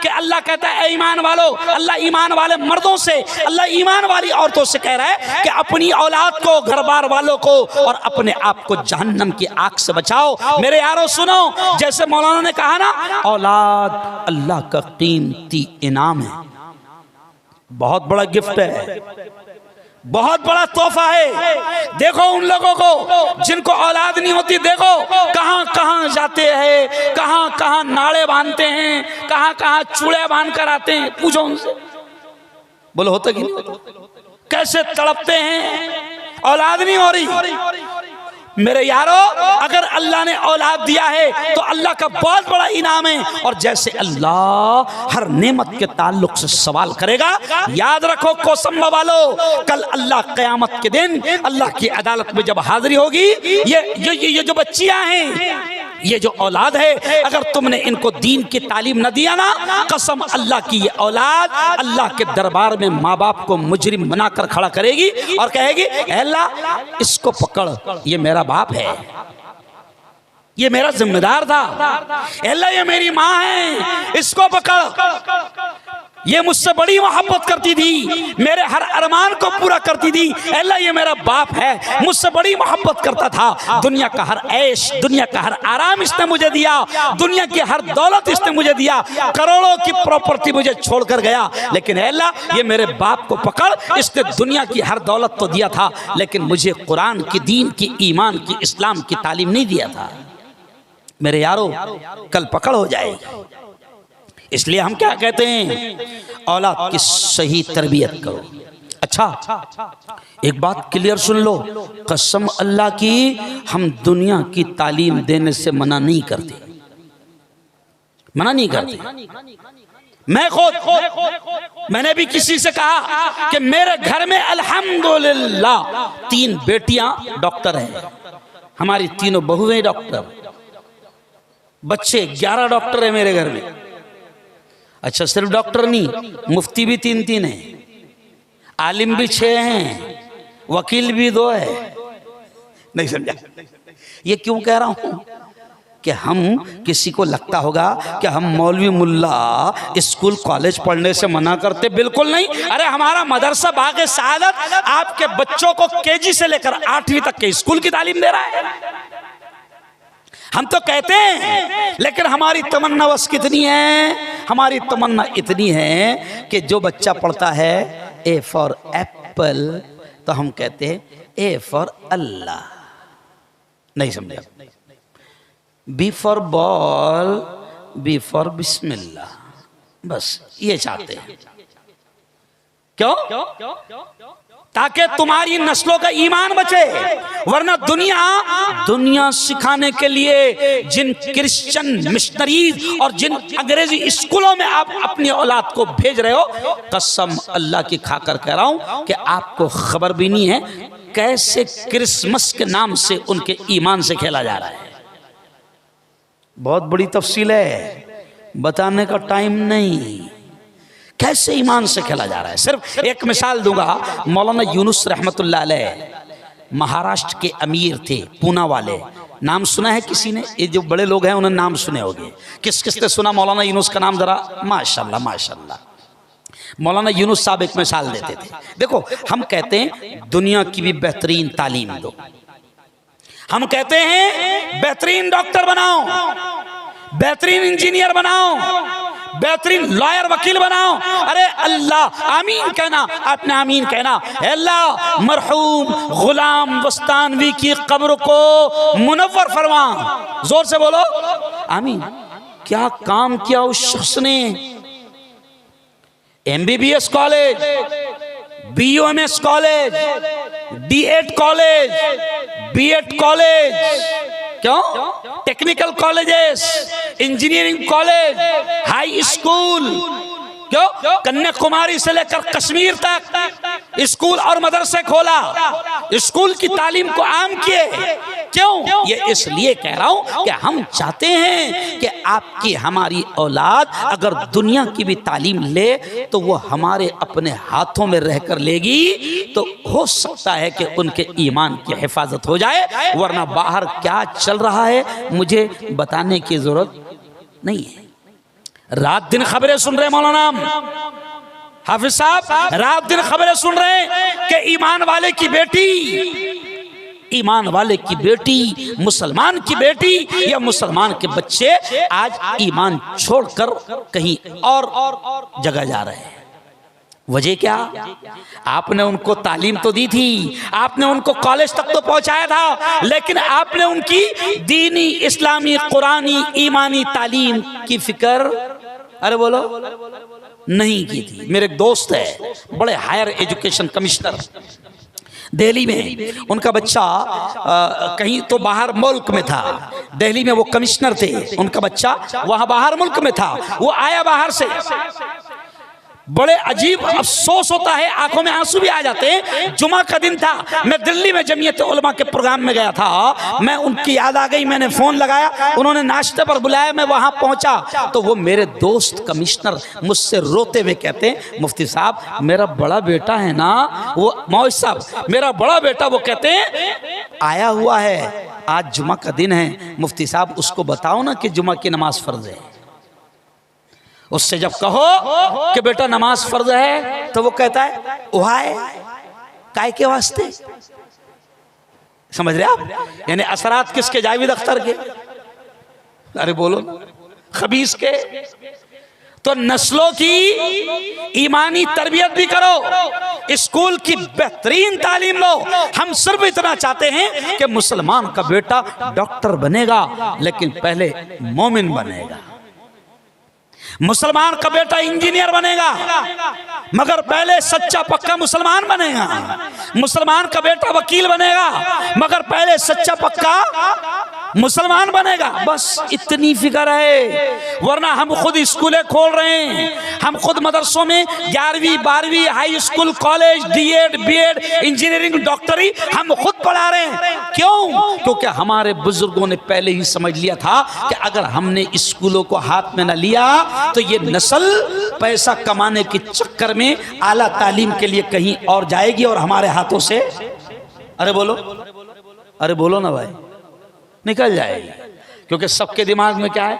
कि अल्लाह कहता है ईमान वालों, अल्लाह ईमान वाले मर्दों से, अल्लाह ईमान वाली औरतों से कह रहा है कि अपनी औलाद को, घर बार वालों को और अपने आप को जहन्नम की आग से बचाओ। मेरे यारों सुनो, जैसे मौलाना ने कहा ना, औलाद अल्लाह का कीमती इनाम है, बहुत बड़ा गिफ्ट है, बहुत बड़ा तोहफा है। देखो उन लोगों को जिनको औलाद नहीं होती, देखो कहां कहां जाते हैं, कहां कहां नाड़े बांधते हैं, कहां कहां चूड़े बांध कर आते हैं। पूछो उनसे, बोलो होता कि नहीं, कैसे तड़पते हैं, औलाद नहीं हो रही। मेरे यारो, अगर अल्लाह ने औलाद दिया है तो अल्लाह का बहुत बड़ा इनाम है। और जैसे अल्लाह हर नेमत के ताल्लुक से सवाल करेगा, याद रखो कोसंबा वालों, कल अल्लाह क़यामत के दिन अल्लाह की अदालत में जब हाजिरी होगी, ये जो बच्चियां हैं, ये जो औलाद है, अगर तुमने इनको दीन की तालीम न दिया ना, कसम अल्लाह की ये औलाद अल्लाह के दरबार में माँ बाप को मुजरिम बनाकर खड़ा करेगी और कहेगी अल्लाह इसको पकड़, ये मेरा बाप है, ये मेरा जिम्मेदार था, अल्लाह ये मेरी माँ है, इसको पकड़, ये मुझसे बड़ी मोहब्बत करती थी, मेरे हर अरमान को पूरा करती थी, अल्लाह ये मेरा बाप है, मुझसे बड़ी मोहब्बत करता था, दुनिया का हर ऐश, दुनिया का हर आराम इसने मुझे दिया, दुनिया की हर दौलत इसने मुझे दिया, करोड़ों की प्रॉपर्टी मुझे छोड़कर गया, लेकिन अल्लाह ये मेरे बाप को पकड़, इसने दुनिया की हर दौलत तो दिया था लेकिन मुझे कुरान की, दीन की, ईमान की, इस्लाम की तालीम नहीं दिया था। मेरे यारो, कल पकड़ हो जाएगी। इसलिए हम क्या कहते हैं, औलाद की सही तरबियत करो। अच्छा, एक बात क्लियर सुन लो, कसम अल्लाह की, हम दुनिया की तालीम देने से मना नहीं करते, मना नहीं करते। मैं खुद, मैंने भी किसी से कहा कि मेरे घर में अल्हम्दुलिल्लाह 3 बेटियां डॉक्टर हैं, हमारी तीनों बहुएं डॉक्टर, बच्चे 11 डॉक्टर है मेरे घर में। अच्छा, सिर्फ डॉक्टर नहीं, मुफ्ती भी 3-3 हैं, आलिम भी 6 हैं, वकील भी 2 है। नहीं समझा? ये क्यों कह रहा हूं कि हम, किसी को लगता होगा कि हम मौलवी मुल्ला स्कूल कॉलेज पढ़ने से मना करते, बिल्कुल नहीं। अरे हमारा मदरसा बाग़े सआदत आपके बच्चों को केजी से लेकर 8वीं तक के स्कूल की तालीम दे रहा है। हम तो कहते हैं, लेकिन हमारी तमन्ना बस कितनी है, हमारी तमन्ना इतनी है कि जो बच्चा पढ़ता है ए फॉर एप्पल, तो हम कहते हैं ए फॉर अल्लाह। नहीं समझे? B for ball, B for बिस्मिल्लाह, बस ये चाहते हैं। क्यों? ताकि तुम्हारी नस्लों का ईमान बचे, वरना दुनिया सिखाने के लिए जिन क्रिश्चियन मिशनरीज और जिन अंग्रेजी स्कूलों में आप अपनी औलाद को भेज रहे हो, कसम अल्लाह की खाकर कह रहा हूं कि आपको खबर भी नहीं है कैसे क्रिसमस के नाम से उनके ईमान से खेला जा रहा है। बहुत बड़ी तफसील है, बताने का टाइम नहीं, कैसे ईमान से खेला जा रहा है। सिर्फ एक मिसाल दूंगा, मौलाना यूनुस रहमतुल्लाह अलैह महाराष्ट्र के अमीर थे, पूना वाले। नाम सुना है किसी ने? ये जो बड़े लोग हैं उन्होंने नाम सुने होंगे। किस किस ने सुना मौलाना यूनुस का नाम? जरा माशाल्लाह माशाल्लाह। मौलाना यूनुस साहब एक मिसाल देते थे। देखो, हम कहते हैं दुनिया की भी बेहतरीन तालीम दो, हम कहते हैं बेहतरीन डॉक्टर बनाओ, बेहतरीन इंजीनियर बनाओ, बेहतरीन लॉयर वकील बनाओ। अरे अल्लाह आमीन कहना, आपने आमीन कहना। अल्लाह मरहूम गुलाम वस्तानवी की कब्र को मुनव्वर फरमा। जोर से बोलो आमीन। क्या काम किया उस शख्स ने। MBBS college, BUMS college, D.Ed college, B.Ed college, क्यों technical colleges, engineering college, high school, क्यों कन्याकुमारी से लेकर कश्मीर तक स्कूल और मदरसे खोला, स्कूल की तालीम को आम किए। क्यों? ये इसलिए कह रहा हूं कि हम चाहते हैं कि आपकी हमारी औलाद अगर दुनिया की भी तालीम ले तो वो हमारे अपने हाथों में रहकर लेगी, तो हो सकता है कि उनके ईमान की हिफाजत हो जाए। वरना बाहर क्या चल रहा है मुझे बताने की जरूरत नहीं है। रात दिन खबरें सुन रहे मौलाना हाफिज साहब, रात दिन खबरें सुन रहे हैं कि ईमान वाले की बेटी, मुसलमान की बेटी या मुसलमान के बच्चे आज ईमान छोड़कर कहीं और जगह जा रहे हैं। वजह क्या? आपने उनको तालीम तो दी थी, आपने उनको कॉलेज तक तो पहुंचाया था, लेकिन आपने उनकी दीनी, इस्लामी, कुरानी, ईमानी तालीम की फिक्र, अरे बोलो, नहीं की थी। मेरे एक दोस्त है, बड़े हायर एजुकेशन कमिश्नर दिल्ली में, उनका बच्चा कहीं तो बाहर मुल्क में था, दिल्ली में वो कमिश्नर थे, उनका बच्चा वहां बाहर मुल्क में था, वो आया बाहर से। बड़े अजीब अफसोस होता है, आंखों में आंसू भी आ जाते हैं। जुमा का दिन था, मैं दिल्ली में जमीयत उलमा के प्रोग्राम में गया था, मैं उनकी याद आ गई, मैंने फोन लगाया, उन्होंने नाश्ते पर बुलाया, मैं वहां पहुंचा तो वो मेरे दोस्त कमिश्नर मुझसे रोते हुए कहते हैं, मुफ्ती साहब मेरा बड़ा बेटा है ना, वो मौज साहब मेरा बड़ा बेटा, वो कहते हैं आया हुआ है, आज जुमा का दिन है, मुफ्ती साहब उसको बताओ ना कि जुमा की नमाज फर्ज है। उससे जब कहो कि बेटा नमाज फर्ज है तो वो कहता है वाय काय के वास्ते। समझ रहे आप? यानी असरात किसके? जावेद अख्तर के। अरे बोलो खबीस के। तो नस्लों की ईमानी तरबियत भी करो, स्कूल की बेहतरीन तालीम लो। हम सिर्फ इतना चाहते हैं कि मुसलमान का बेटा डॉक्टर बनेगा, लेकिन पहले मोमिन बनेगा। मुसलमान का बेटा इंजीनियर बनेगा, मगर पहले सच्चा पक्का मुसलमान बनेगा। मुसलमान का बेटा वकील बनेगा, मगर पहले सच्चा पक्का मुसलमान बनेगा। बस इतनी फिक्र है। वरना हम खुद स्कूलें खोल रहे हैं, हम खुद मदरसों में 11वीं 12वीं high school, college, D.Ed, B.Ed, engineering, डॉक्टरी हम खुद पढ़ा रहे हैं। क्यों? क्योंकि हमारे बुजुर्गों ने पहले ही समझ लिया था कि अगर हमने स्कूलों को हाथ में न लिया तो ये नस्ल पैसा कमाने के चक्कर में आला तालीम के लिए कहीं और जाएगी और हमारे हाथों से, अरे बोलो, अरे बोलो ना भाई, निकल जाएगी। क्योंकि सबके दिमाग में क्या है?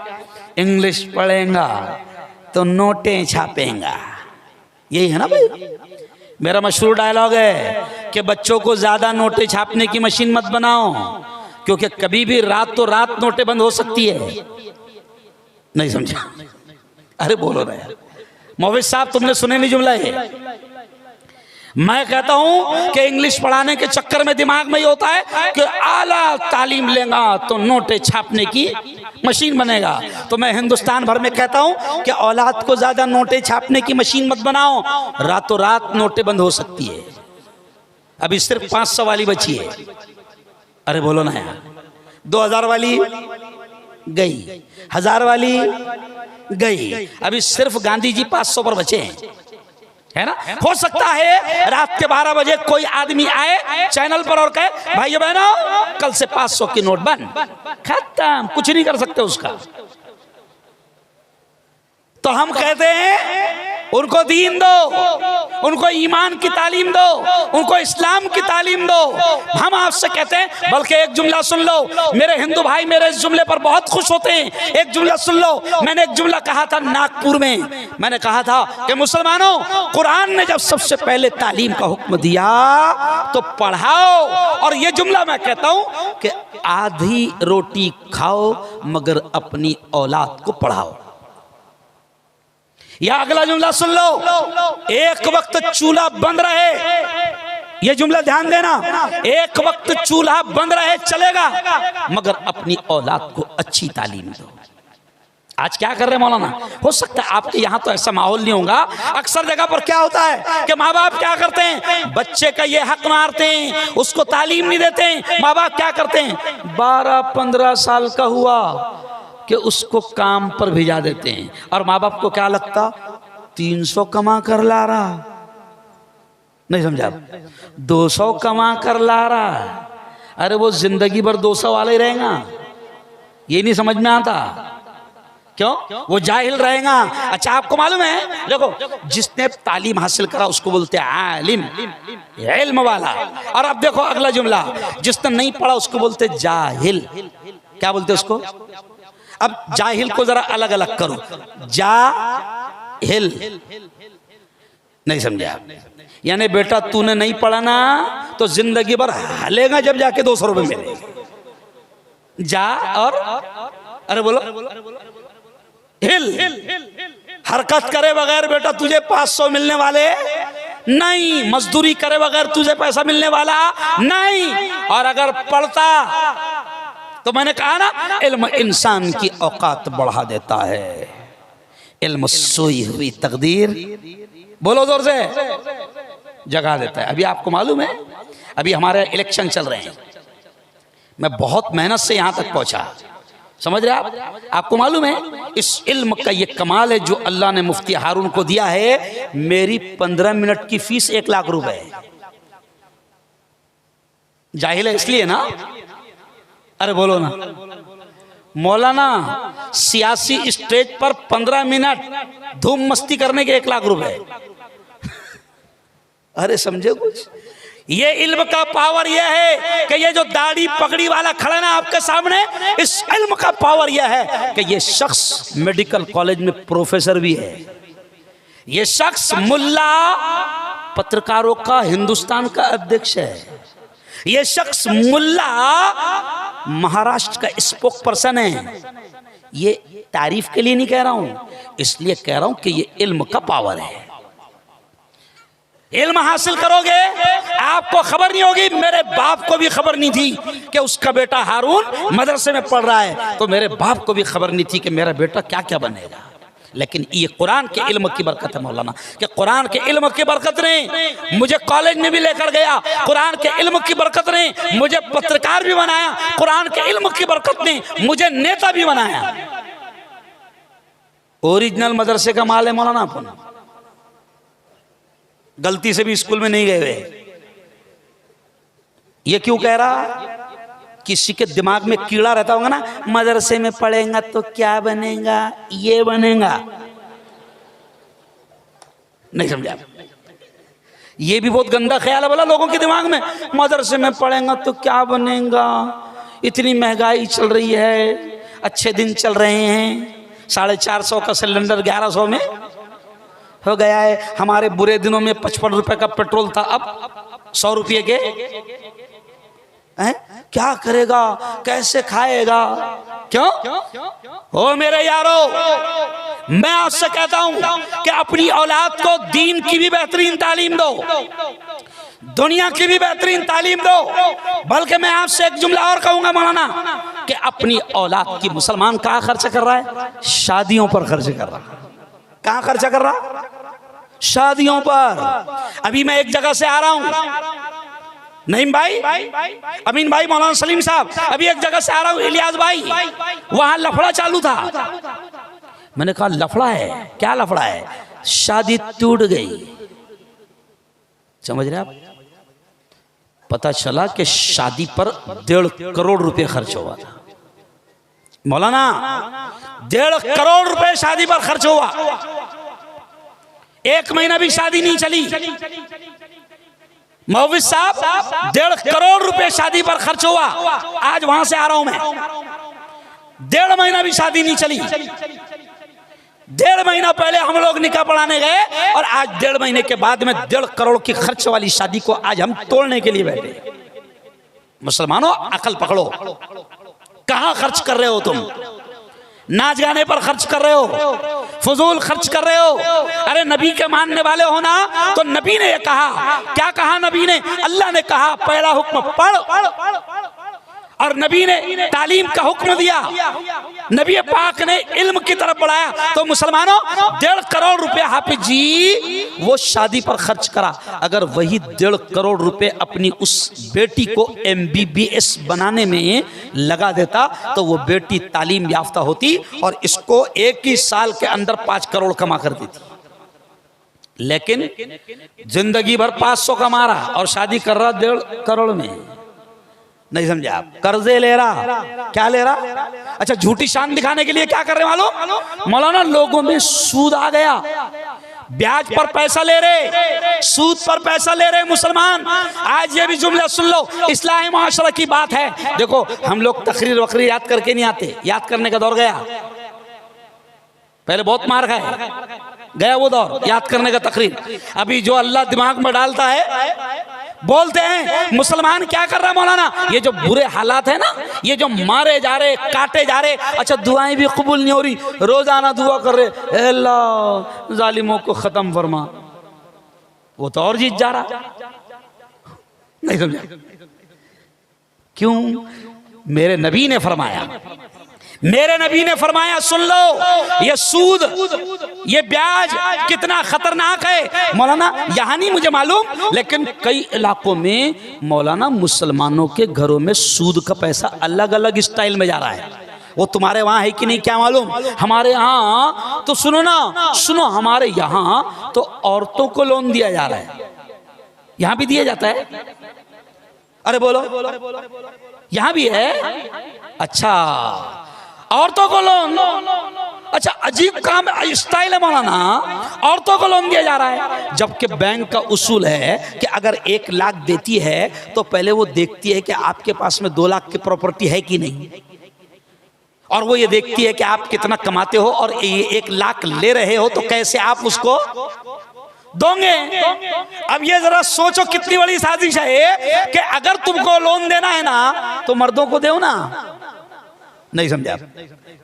इंग्लिश पढ़ेगा तो नोटें छापेगा। यही है ना भाई। मेरा मशहूर डायलॉग है कि बच्चों को ज्यादा नोटें छापने की मशीन मत बनाओ, क्योंकि कभी भी रात तो रात नोटें बंद हो सकती है। नहीं समझा? अरे बोलो ना यार। मोहब्बत साहब तुमने सुने नहीं जुमला है? मैं कहता हूं कि इंग्लिश पढ़ाने के चक्कर में दिमाग में ये होता है कि आला तालीम लेगा तो नोटें छापने की मशीन बनेगा। तो मैं हिंदुस्तान भर में कहता हूं कि औलाद को ज्यादा नोटें छापने की मशीन मत बनाओ, रातों रात नोटें बंद हो सकती है। अभी सिर्फ 500 वाली बची है। अरे बोलो ना यार। 2000 वाली गई, 1000 वाली गई, अभी सिर्फ गांधी जी 500 पर बचे हैं, है ना? हो सकता है रात के 12 बजे कोई आदमी आए चैनल पर और कहे भाइयों बहनों कल से 500 की नोट बंद, खत्म, कुछ नहीं कर सकते उसका। तो हम कहते हैं उनको दीन दो, उनको ईमान की तालीम दो, उनको इस्लाम की तालीम दो। हम आपसे कहते हैं, बल्कि एक जुमला सुन लो, मेरे हिंदू भाई मेरे इस जुमले पर बहुत खुश होते हैं। एक जुमला सुन लो, मैंने एक जुमला कहा था नागपुर में, मैंने कहा था कि मुसलमानों, कुरान ने जब सबसे पहले तालीम का हुक्म दिया तो पढ़ाओ। और ये जुमला मैं कहता हूं कि आधी रोटी खाओ मगर अपनी औलाद को पढ़ाओ। या अगला जुमला सुन लो, एक वक्त चूल्हा बंद रहे, ये जुमला ध्यान देना, एक वक्त चूल्हा बंद रहे चलेगा, मगर अपनी औलाद को अच्छी तालीम दो। आज क्या कर रहे हैं मौलाना? हो सकता है आपके यहाँ तो ऐसा माहौल नहीं होगा, अक्सर जगह पर क्या होता है कि माँ बाप क्या करते हैं, बच्चे का ये हक मारते हैं, उसको तालीम नहीं देते हैं। माँ बाप क्या करते हैं, 12-15 साल का हुआ कि उसको काम पर भेजा देते हैं, और माँ बाप को क्या लगता, 300 कमा कर ला रहा, नहीं समझा, 200 कमा कर ला रहा। अरे वो जिंदगी भर 200 वाला ही रहेगा, ये नहीं समझ में आता। क्यों? वो जाहिल रहेगा। अच्छा आपको मालूम है, देखो जिसने तालीम हासिल करा उसको बोलते हैं आलिम, इल्म वाला। और अब देखो अगला जुमला, जिसने नहीं पढ़ा उसको बोलते जाहिल। क्या बोलते उसको? अब जाहिल को जरा अलग अलग करो, जाहिल, नहीं समझा? यानी बेटा तूने नहीं पढ़ा ना तो जिंदगी भर हलेगा, जब जाके 200 रुपए मिलेंगे। जा और अरे बोलो हिल, हरकत करे बगैर बेटा तुझे 500 मिलने वाले नहीं, मजदूरी करे बगैर तुझे पैसा मिलने वाला नहीं। और अगर पढ़ता तो मैंने कहा ना, इल्म इंसान की औकात बढ़ा देता है, इल्म सोई हुई तकदीर, बोलो जोर से, जगा देता है। अभी आपको मालूम है, अभी हमारे इलेक्शन चल रहे हैं, मैं बहुत मेहनत से यहां तक पहुंचा, समझ रहे आप? आपको मालूम है इस इल्म का ये कमाल है जो अल्लाह ने मुफ्ती हारून को दिया है। मेरी 15 मिनट की फीस 1 लाख रुपए है। जाहिल है इसलिए ना, अरे बोलो ना मौलाना, सियासी स्टेज पर 15 मिनट धूम मस्ती करने के 1 लाख रुपए। अरे समझे कुछ? ये इल्म का पावर यह है कि ये जो दाढ़ी पगड़ी वाला खड़ा ना आपके सामने, इस इल्म का पावर यह है कि ये शख्स मेडिकल कॉलेज में प्रोफेसर भी है, ये शख्स मुल्ला पत्रकारों का हिंदुस्तान का अध्यक्ष है, ये शख्स मुल्ला महाराष्ट्र का स्पोक पर्सन है। ये तारीफ के लिए नहीं कह रहा हूं, इसलिए कह रहा हूं कि ये इल्म का पावर है। इल्म हासिल करोगे, आपको खबर नहीं होगी, मेरे बाप को भी खबर नहीं थी कि उसका बेटा हारून मदरसे में पढ़ रहा है, तो मेरे बाप को भी खबर नहीं थी कि मेरा बेटा क्या क्या बनेगा। लेकिन ये कुरान के इल्म की बरकत है मौलाना, कि कुरान के इल्म की बरकत ने मुझे कॉलेज में भी लेकर गया, कुरान के इल्म की बरकत ने मुझे पत्रकार भी बनाया, कुरान के इल्म की बरकत ने मुझे नेता भी बनाया। ओरिजिनल मदरसे का माल है मौलाना, अपन गलती से भी स्कूल में नहीं गए हुए। ये क्यों कह रहा? किसी के दिमाग में कीड़ा रहता होगा ना, मदरसे में पढ़ेगा तो क्या बनेगा, ये बनेगा, नहीं समझा? ये भी बहुत गंदा ख्याल है बोला लोगों के दिमाग में, मदरसे में पढ़ेगा तो क्या बनेगा, इतनी महंगाई चल रही है, अच्छे दिन चल रहे हैं, 450 का सिलेंडर 1100 में हो गया है, हमारे बुरे दिनों में 55 रुपए का पेट्रोल था, अब 100 रुपये के हैं? क्या करेगा, कैसे खाएगा? क्यों? ओ मेरे यारो, मैं आपसे कहता हूं कि अपनी औलाद को दीन की भी बेहतरीन तालीम दो, दुनिया की भी बेहतरीन तालीम दो। बल्कि मैं आपसे एक जुमला और कहूंगा मौलाना, कि अपनी औलाद की, मुसलमान कहाँ खर्च कर रहा है? शादियों पर खर्च कर रहा है। कहाँ खर्चा कर रहा? शादियों पर। अभी मैं एक जगह से आ रहा हूं, नईम भाई, अमीन भाई, मौलाना सलीम साहब, अभी एक जगह से आ रहा हूं, इलियास भाई, वहां लफड़ा चालू था। मैंने कहा लफड़ा है? क्या लफड़ा है? शादी टूट गई। समझ रहे आप? पता चला कि शादी पर 1.5 करोड़ रुपए खर्च हुआ था मौलाना, 1.5 करोड़ रुपए शादी पर खर्च हुआ। 1 महीना भी शादी नहीं चली। मौलवी साहब, 1.5 करोड़ रुपए शादी पर खर्च हुआ। आज वहां से आ रहा हूं मैं, 1.5 महीना भी शादी नहीं चली। 1.5 महीना पहले हम लोग निकाह पढ़ाने गए, और आज 1.5 महीने के बाद में 1.5 करोड़ की खर्च वाली शादी को आज हम तोड़ने के लिए बैठे। मुसलमानों, अकल पकड़ो, कहां खर्च कर रहे हो तुम? नाच गाने पर खर्च कर रहे हो, फजूल खर्च कर रहे हो। अरे नबी के मानने वाले हो ना, तो नबी ने ये कहा, क्या कहा नबी ने? अल्लाह ने कहा पहला हुक्म पढ़, और नबी ने तालीम का हुक्म दिया, नबी पाक ने इल्म की तरफ बढ़ाया। तो मुसलमानों 1.5 करोड़ रुपए हाफिज जी वो शादी पर खर्च करा। अगर वही 1.5 करोड़ रुपए अपनी उस बेटी को MBBS बनाने में लगा देता तो वो बेटी तालीम याफ्ता होती और इसको 1 ही साल के अंदर 5 करोड़ कमा कर देती। लेकिन जिंदगी भर 500 कमा रहा और शादी कर रहा 1.5 करोड़ में। नहीं समझे आप? कर्जे ले रहा, क्या ले रहा? अच्छा, झूठी शान दिखाने के लिए क्या कर रहे मालूम? मौलाना लोगों में सूद आ गया, ब्याज पर पैसा ले रहे, सूद पर पैसा ले रहे मुसलमान। आज ये भी जुमला सुन लो, इस्लामी माशरा की बात है। देखो हम लोग तकरीर वकरीर याद करके नहीं आते, याद करने का दौर गया। पहले बहुत मार खाए, गया वो दौर याद करने का तकरीर। अभी जो अल्लाह दिमाग में डालता है बोलते हैं। मुसलमान क्या कर रहा है मौलाना? ये जो बुरे हालात है ना, ये जो मारे जा रहे, काटे जा रहे, अच्छा दुआएं भी कबूल नहीं हो रही, रोजाना दुआ कर रहे, अल्लाह जालिमों को खत्म फरमा। वो तो और जीत जा रहा। नहीं समझा? क्यों? मेरे नबी ने फरमाया, मेरे नबी ने फरमाया, सुन लो, ये सूद, ये ब्याज कितना खतरनाक है। मौलाना यहाँ नहीं मुझे मालूम, लेकिन कई इलाकों में मौलाना मुसलमानों के घरों में सूद का पैसा अलग अलग स्टाइल में जा रहा है। वो तुम्हारे वहाँ है कि नहीं क्या मालूम? हमारे यहाँ तो सुनो ना, सुनो, हमारे यहाँ तो औरतों को लोन दिया जा रहा है। यहाँ भी दिया जाता है? अरे बोलो, यहाँ भी है? अच्छा, औरतों को लोन। अच्छा, अजीब काम स्टाइल है मौलाना, औरतों को लोन दिया जा रहा है। जबकि बैंक का उसूल है कि अगर 1 लाख देती है तो पहले वो देखती है कि आपके पास में 2 लाख की प्रॉपर्टी है कि नहीं, और वो ये देखती है कि आप कितना कमाते हो और ये 1 लाख ले रहे हो तो कैसे आप उसको दोगे। अब ये जरा सोचो कितनी बड़ी साजिश है कि अगर तुमको लोन देना है ना तो मर्दों को दो ना। नहीं समझे आप?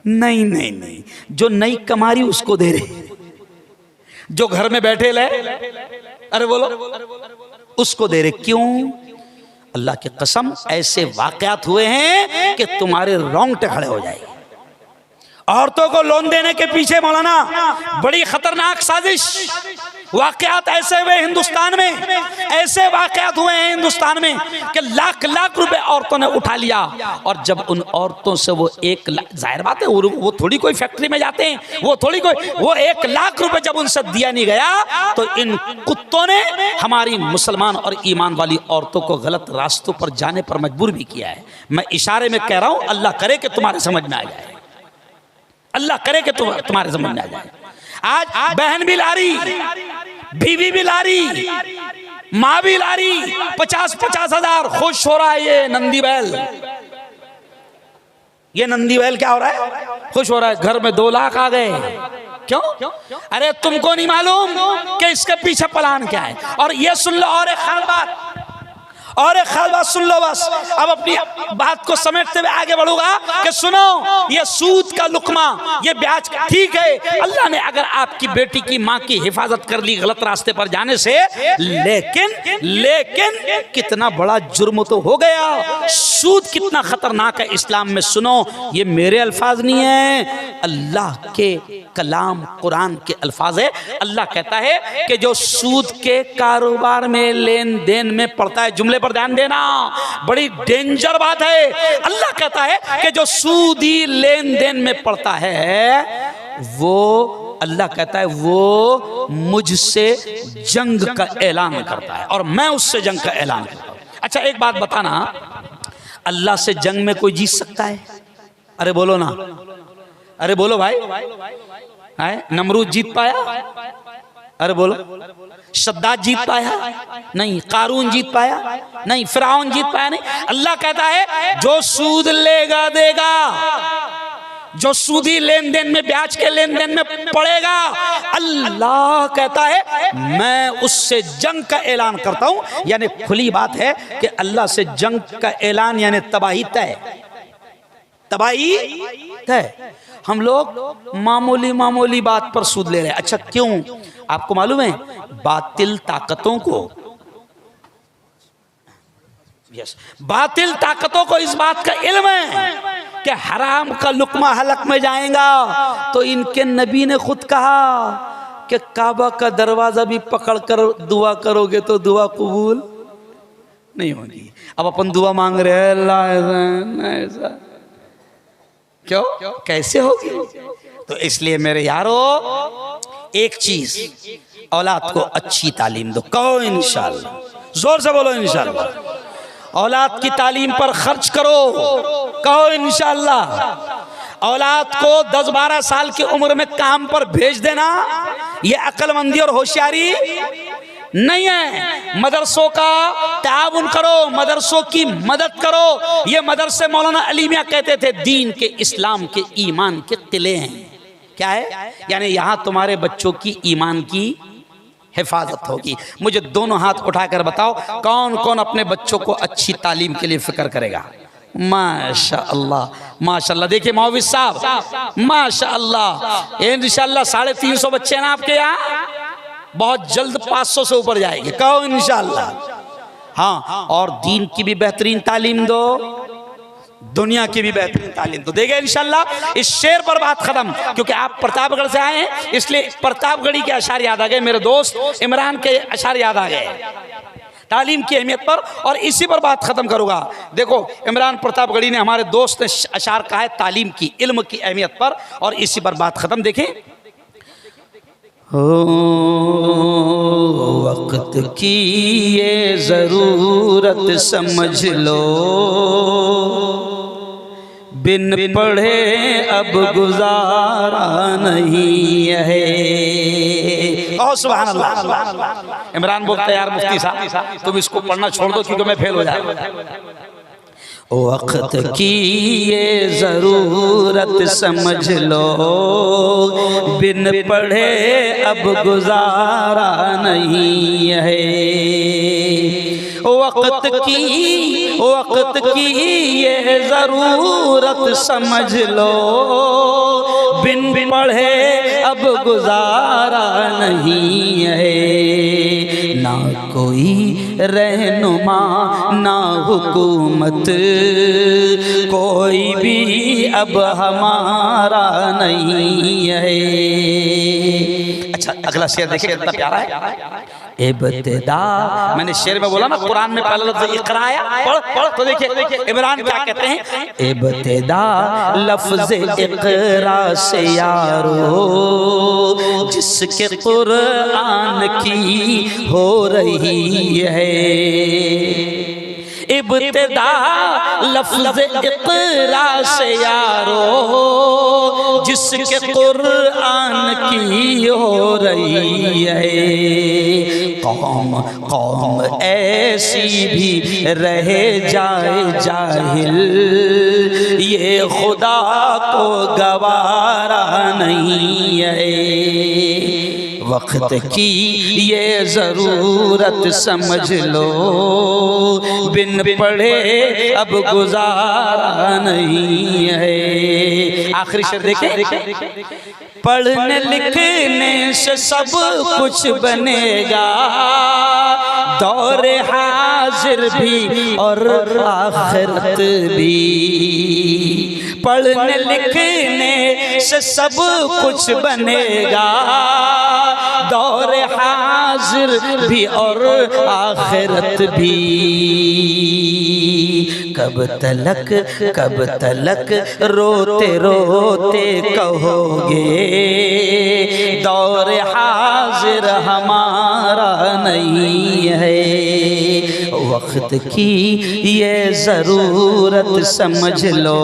नहीं नहीं नहीं, जो नई कमारी उसको दे रहे, जो घर में बैठे ले, अरे बोलो, उसको दे रहे। क्यों? अल्लाह की कसम ऐसे वाकयात हुए हैं कि तुम्हारे रोंगटे खड़े हो जाएंगे। औरतों को लोन देने के पीछे मौलाना बड़ी खतरनाक साजिश, वाकयात ऐसे हुए हिंदुस्तान में, ऐसे वाकयात हुए हैं हिंदुस्तान में कि लाख लाख रुपए औरतों ने उठा लिया। और जब उन औरतों से वो 1 लाख, जाहिर बात है वो थोड़ी कोई फैक्ट्री में जाते हैं, वो थोड़ी कोई, वो 1 लाख रुपए जब उनसे दिया नहीं गया तो इन कुत्तों ने हमारी मुसलमान और ईमान वाली औरतों को गलत रास्तों पर जाने पर मजबूर भी किया है। मैं इशारे में कह रहा हूं, अल्लाह करे कि तुम्हारे समझ में आ जाए, अल्लाह करे कि तुम्हारे समझ में आ जाए। आज बहन भी ला रही, बीवी भी ला रही, माँ भी ला रही, 50-50 हजार खुश हो रहा है ये नंदी बैल। ये नंदी बैल क्या हो रहा है? खुश हो रहा है, घर में 2 लाख आ गए। क्यों? अरे तुमको नहीं मालूम कि इसके पीछे प्लान क्या है। और ये सुन लो, और एक खास बात, और एक खास बात सुन लो बस। अब अपनी बात को समेटते हुए आगे बढ़ूंगा कि सुनो, ये सूद का लुकमा, ये ब्याज का, ठीक है अल्लाह ने अगर आपकी बेटी की माँ की हिफाजत कर ली गलत रास्ते पर जाने से, लेकिन कितना बड़ा जुर्म तो हो गया। सूद कितना खतरनाक है इस्लाम में। सुनो, ये मेरे अल्फाज नहीं है, अल्लाह के कलाम कुरान के अल्फाज है। अल्लाह कहता है कि जो सूद के कारोबार में लेन देन में पड़ता है, जुमले पर ध्यान देना, बड़ी डेंजर बात है। अल्लाह कहता है कि जो सूदी लेन देन में पड़ता है वो, अल्लाह कहता है वो मुझसे जंग का ऐलान करता है और मैं उससे जंग का ऐलान करता हूं। अच्छा एक बात बताना, अल्लाह से जंग में कोई जीत सकता है? अरे बोलो ना, अरे बोलो भाई, नमरूद जीत पाया? अरे बोलो, शद्दाद जीत पाया? नहीं। कारून जीत पाया? नहीं। फिरौन जीत पाया? नहीं। अल्लाह कहता है जो सूद लेगा देगा, जो सूदी लेन देन में, ब्याज के लेन देन में पड़ेगा, अल्लाह कहता है मैं उससे जंग का ऐलान करता हूं। यानी खुली बात है कि अल्लाह से जंग का ऐलान यानी तबाही तय। तबाही है। हम लोग मामूली मामूली बात पर सूद ले रहे हैं। अच्छा क्यों? आपको मालूम है बातिल ताकतों को, बातिल ताकतों को इस बात का इल्म है कि हराम का लुकमा हलक में जाएगा, तो इनके नबी ने खुद कहा कि काबा का दरवाजा भी पकड़ कर दुआ करोगे तो दुआ कबूल नहीं होगी। अब अपन दुआ मांग रहे हैं अल्लाह ऐसा, क्यों कैसे होगी? तो इसलिए मेरे यारो एक चीज, औलाद को अच्छी तालीम दो। कहो इंशाअल्लाह, जोर से बोलो इंशाअल्लाह। औलाद की तालीम पर खर्च करो, कहो इंशाअल्लाह। औलाद को 10-12 साल की उम्र में काम पर भेज देना ये अक्लमंदी और होशियारी नहीं है। मदरसों का ताउन करो, मदरसों की मदद करो। ये मदरसे मौलाना अली मियां कहते थे दीन के, इस्लाम के, ईमान के किले हैं। क्या है? यानी यहाँ तुम्हारे बच्चों की ईमान की हिफाजत होगी। मुझे दोनों हाथ उठाकर बताओ कौन कौन अपने बच्चों को अच्छी तालीम के लिए फिक्र करेगा? माशाअल्लाह माशाअल्लाह। देखिए मौलवी साहब माशाअल्लाह, इंशाअल्लाह 350 बच्चे हैं ना आपके यहाँ, बहुत जल्द 500 से ऊपर जाएंगे। कहो इंशाअल्लाह। हाँ, और दीन की भी बेहतरीन तालीम दो, दुनिया की भी बेहतरीन तालीम तो देगा इंशाअल्लाह। इस शेर पर बात खत्म, क्योंकि आप प्रतापगढ़ से आए हैं इसलिए प्रतापगढ़ी के अशार याद आ गए, मेरे दोस्त इमरान के अशार याद आ गए तालीम की अहमियत पर, और इसी पर बात खत्म करूंगा। देखो इमरान प्रतापगढ़ी ने, हमारे दोस्त ने अशार कहा है तालीम की, इल्म की अहमियत पर, और इसी पर बात खत्म। देखें, वक्त की ये जरूरत समझ लो, बिन पढ़े अब गुजारा नहीं है। ओ सुभान अल्लाह। इमरान बोलता है यार मुफ्ती साहब तुम इसको पढ़ना छोड़ दो क्योंकि मैं फेल हो जाऊंगा। वक्त की ये जरूरत समझ लो, बिन पढ़े अब गुजारा नहीं है। वक्त की ये जरूरत समझ लो, बिन पढ़े अब गुजारा नहीं है। ना कोई रहनुमा ना हुकूमत, कोई भी अब हमारा नहीं है। अच्छा अगला शेर देखिए कितना प्यारा है। इब्तिदा, मैंने शेर में बोला ना कुरान में पहला लफ्ज़ इक़रा आया, पढ़ तो देखिए इमरान क्या कहते हैं। इब्तिदा लफ्ज़ इक़रा से यारो, जिसके कुरान की हो रही है। इब्तिदा लफ्ज़ इक़रा से यारो, जिसके कुरान की हो रही है। कौम ऐसी भी रह जाए जाहिल, ये खुदा को गवारा नहीं है। वक्त की ये ज़रूरत समझ लो, बिन पढ़े अब गुजारा नहीं है। आखिरी शेर देखें। पढ़ने लिखने से सब कुछ बनेगा, दौरे हाजिर भी और आखिरत भी। पढ़ने लिखने से सब कुछ बनेगा, दौर हाजिर भी और आखिरत भी। कब तलक रोते रोते कहोगे, दौर हाजिर हमारा नहीं है। वक्त की ये ज़रूरत समझ लो,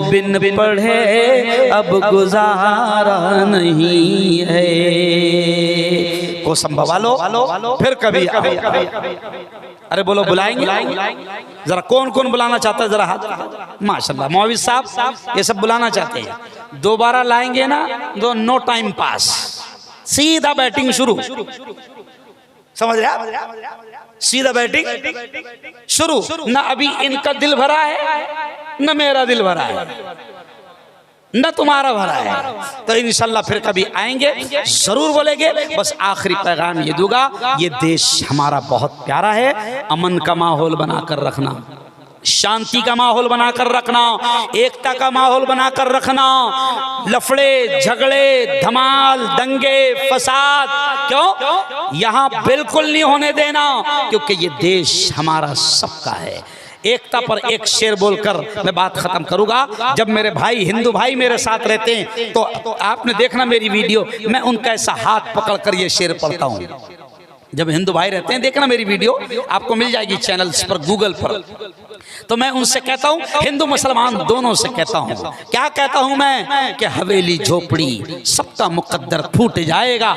बिन पढ़े अब गुजारा नहीं है। को संभवा लो फिर कभी अरे बोलो बुलाएंगे जरा, कौन कौन बुलाना चाहता है जरा हाथ। माशाल्लाह मौलवी साहब ये सब बुलाना चाहते हैं। दोबारा लाएंगे ना, नो टाइम पास, सीधा बैटिंग शुरू, समझ रहे आप? सीधा बैटिंग शुरू। ना अभी इनका दिल भरा है, न मेरा दिल भरा है, न तुम्हारा भरा है। तो इंशाल्लाह फिर कभी आएंगे, जरूर बोलेंगे। बस आखिरी पैगाम ये दूंगा, ये देश हमारा बहुत प्यारा है। अमन का माहौल बनाकर रखना, शांति का माहौल बनाकर रखना, एकता का माहौल बनाकर रखना। लफड़े झगड़े धमाल दंगे फसाद क्यों यहाँ बिल्कुल नहीं होने देना, क्योंकि ये देश हमारा सबका है। एकता पर एक शेर बोलकर मैं बात खत्म करूंगा। जब मेरे भाई हिंदू भाई मेरे साथ रहते हैं तो आपने देखना मेरी वीडियो, मैं उनका ऐसा हाथ पकड़कर ये शेर पढ़ता हूँ। जब हिंदू भाई रहते हैं, देखना मेरी वीडियो आपको मिल जाएगी चैनल्स पर, गूगल पर। तो मैं उनसे कहता हूँ, हिंदू मुसलमान दोनों से कहता हूँ, क्या कहता हूँ मैं कि हवेली झोपड़ी सबका मुकद्दर फूट जाएगा।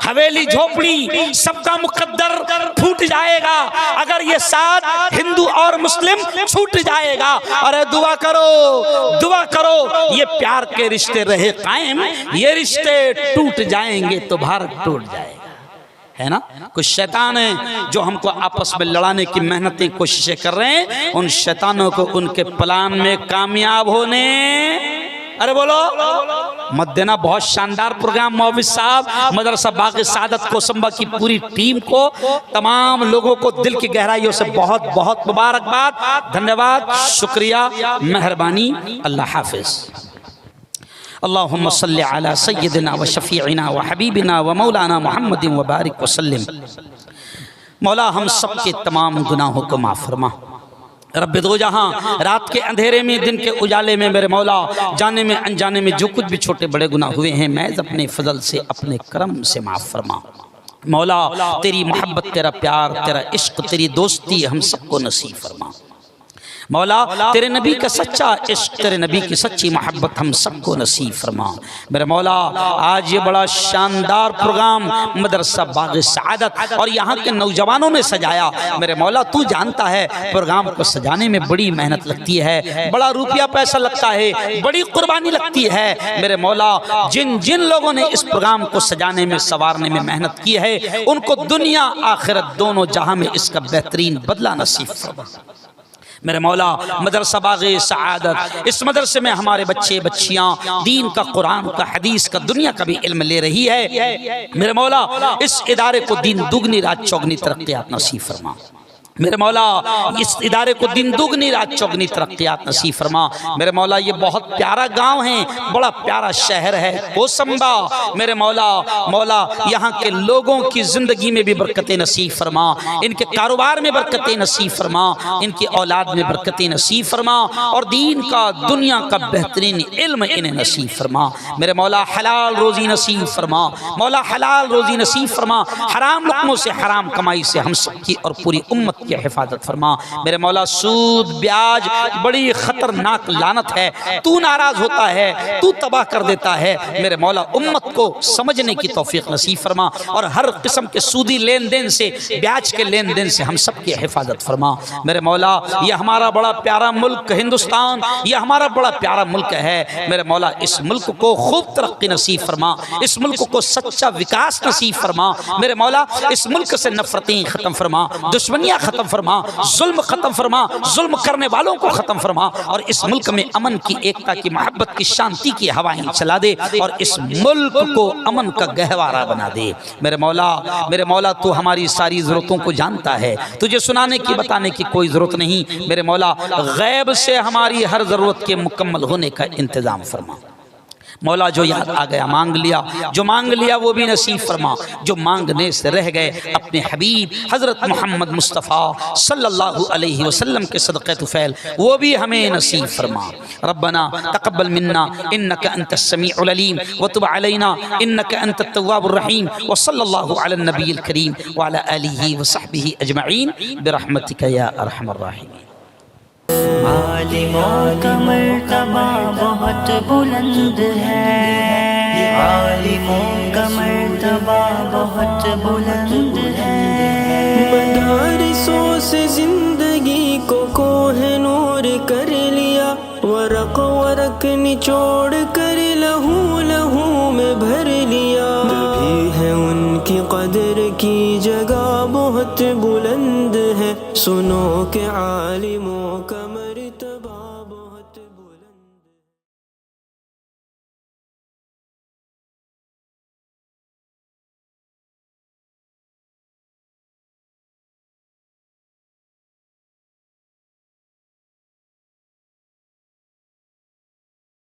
हवेली झोपड़ी सबका मुकद्दर फूट जाएगा अगर ये साथ हिंदू और मुस्लिम छूट जाएगा। अरे दुआ करो, दुआ करो, ये प्यार के रिश्ते रहे कायम, ये रिश्ते टूट जाएंगे तो भारत टूट जाएगा। है ना? कुछ शैतान हैं जो हमको आपस में लड़ाने की मेहनतें कोशिशें कर रहे हैं। उन शैतानों को उनके प्लान में कामयाब होने, अरे बोलो मत देना। बहुत शानदार प्रोग्राम मौलवी साहब, मदरसा बाग़ सादत कोसंबा की पूरी टीम को, तमाम लोगों को दिल की गहराइयों से बहुत बहुत मुबारकबाद, धन्यवाद, शुक्रिया, मेहरबानी। अल्लाह हाफिज। अल्लाहुम्मा सल्लि अला सय्यदिना व शफीइना व हबीबिना व मौलाना मुहम्मदिन व बारिक वसल्लिम। मौला हम सब के तमाम गुनाहों को माफ़ फरमा। रब्बे दो जहां, रात के अंधेरे में दिन के उजाले में मेरे मौला, जाने में अनजाने में जो कुछ भी छोटे बड़े गुनाह हुए हैं, मैं अपने फजल से अपने करम से माफ़ फरमा। मौला तेरी मोहब्बत, तेरा प्यार, तेरा इश्क, तेरी दोस्ती हम सबको नसीब फरमा। मौला तेरे नबी का सच्चा इश्क, तेरे नबी की सच्ची मोहब्बत हम सबको नसीब फरमा। मेरे मौला आज ये बड़ा शानदार प्रोग्राम मदरसा बाग़ सआदत और यहाँ के नौजवानों ने सजाया। मेरे मौला तू जानता है प्रोग्राम को सजाने में बड़ी मेहनत लगती है, बड़ा रुपया पैसा लगता है, बड़ी कुर्बानी लगती है। मेरे मौला जिन जिन लोगों ने इस प्रोग्राम को सजाने में, संवारने में मेहनत की है, उनको दुनिया आखिरत दोनों जहां में इसका बेहतरीन बदला नसीब फरमा। मेरे मौला मदरसा बाग़ सआदत, इस मदरसे में हमारे बच्चे बच्चियां दीन का, कुरान का, हदीस का, दुनिया का भी इल्म ले रही है। मेरे मौला इस इदारे को दीन दुगनी रात चौगनी तरक्कियात नसीब फरमा। मेरे मौला इस इदारे को दिन दुगनी रात चौगनी तरक्कियात नसीब फरमा। मेरे मौला ये बहुत प्यारा गांव है, बड़ा प्यारा शहर है कोसंबा। मेरे मौला मौला यहाँ के लोगों की ज़िंदगी में भी बरकतें नसीब फरमा, इनके कारोबार में बरकतें नसीब फरमा, इनकी औलाद में बरकतें नसीब फरमा और दीन का, दुनिया का बेहतरीन इल्म इन्हें नसीब फरमा। मेरे मौला हलाल रोज़ी नसीब फरमा, मौला हलाल रोज़ी नसीब फरमा। हराम लुक़मों से, हराम कमाई से हम सबकी और पूरी उम्मत की हिफाजत फरमा। मेरे मौला सूद ब्याज बड़ी खतरनाक लानत है, तू नाराज होता है, तू तबाह कर देता है। मेरे मौला उम्मत को समझने की तौफीक नसीब फरमा और हर किस्म के सूदी लेन देन से, ब्याज के लेन देन से हम सब की हिफाजत फरमा। मेरे मौला ये हमारा बड़ा प्यारा मुल्क हिंदुस्तान, ये हमारा बड़ा प्यारा मुल्क है। मेरे मौला इस मुल्क को खूब तरक्की नसीब फरमा, इस मुल्क को सच्चा विकास नसीब फरमा। मेरे मौला इस मुल्क से नफरतें खत्म फरमा, दुश्मनियाँ खत्म फरमा, जुल्म खत्म फरमा, जुल्म करने वालों को खत्म फरमा और इस मुल्क में अमन की, एकता की, मोहब्बत की, शांति की हवाएं चला दे और इस मुल्क को अमन का गहवारा बना दे। मेरे मौला तू हमारी सारी ज़रूरतों को जानता है, तुझे सुनाने की, बताने की कोई ज़रूरत नहीं। मेरे मौला गैब से हमारी हर ज़रूरत के मुकम्मल होने का इंतज़ाम फरमा। मौला जो याद आ गया मांग लिया, जो मांग लिया वो भी नसीब फरमा, जो मांगने से रह गए अपने हबीब हज़रत मोहम्मद मुस्तफ़ा सल्लल्लाहु अलैहि वसल्लम के सदक़े तुफ़ैल वो भी हमें नसीब फरमा। रब्बना तक़ब्बल मिन्ना इन्नका अंतस समीउल अलीम व तुब अलैना इन्नका अंतत तव्वाबुर रहीम व सल्लल्लाहु अला नबील करीम व अला आलिहि व सहबिहि अजमईन बिरहमतिका या अरहमर राहिमीन। आलिमों का मर्तबा बहुत बुलंद है, आलिमों का मर्तबा बहुत बुलंद है। मदारिसों से जिंदगी को कोह-ए-नूर कर लिया, वरक़ वरक़ निचोड़ कर लहू लहू में भर लिया। नबी है उनके की कदर की जगह बहुत बुलंद है, सुनो के आलिमों का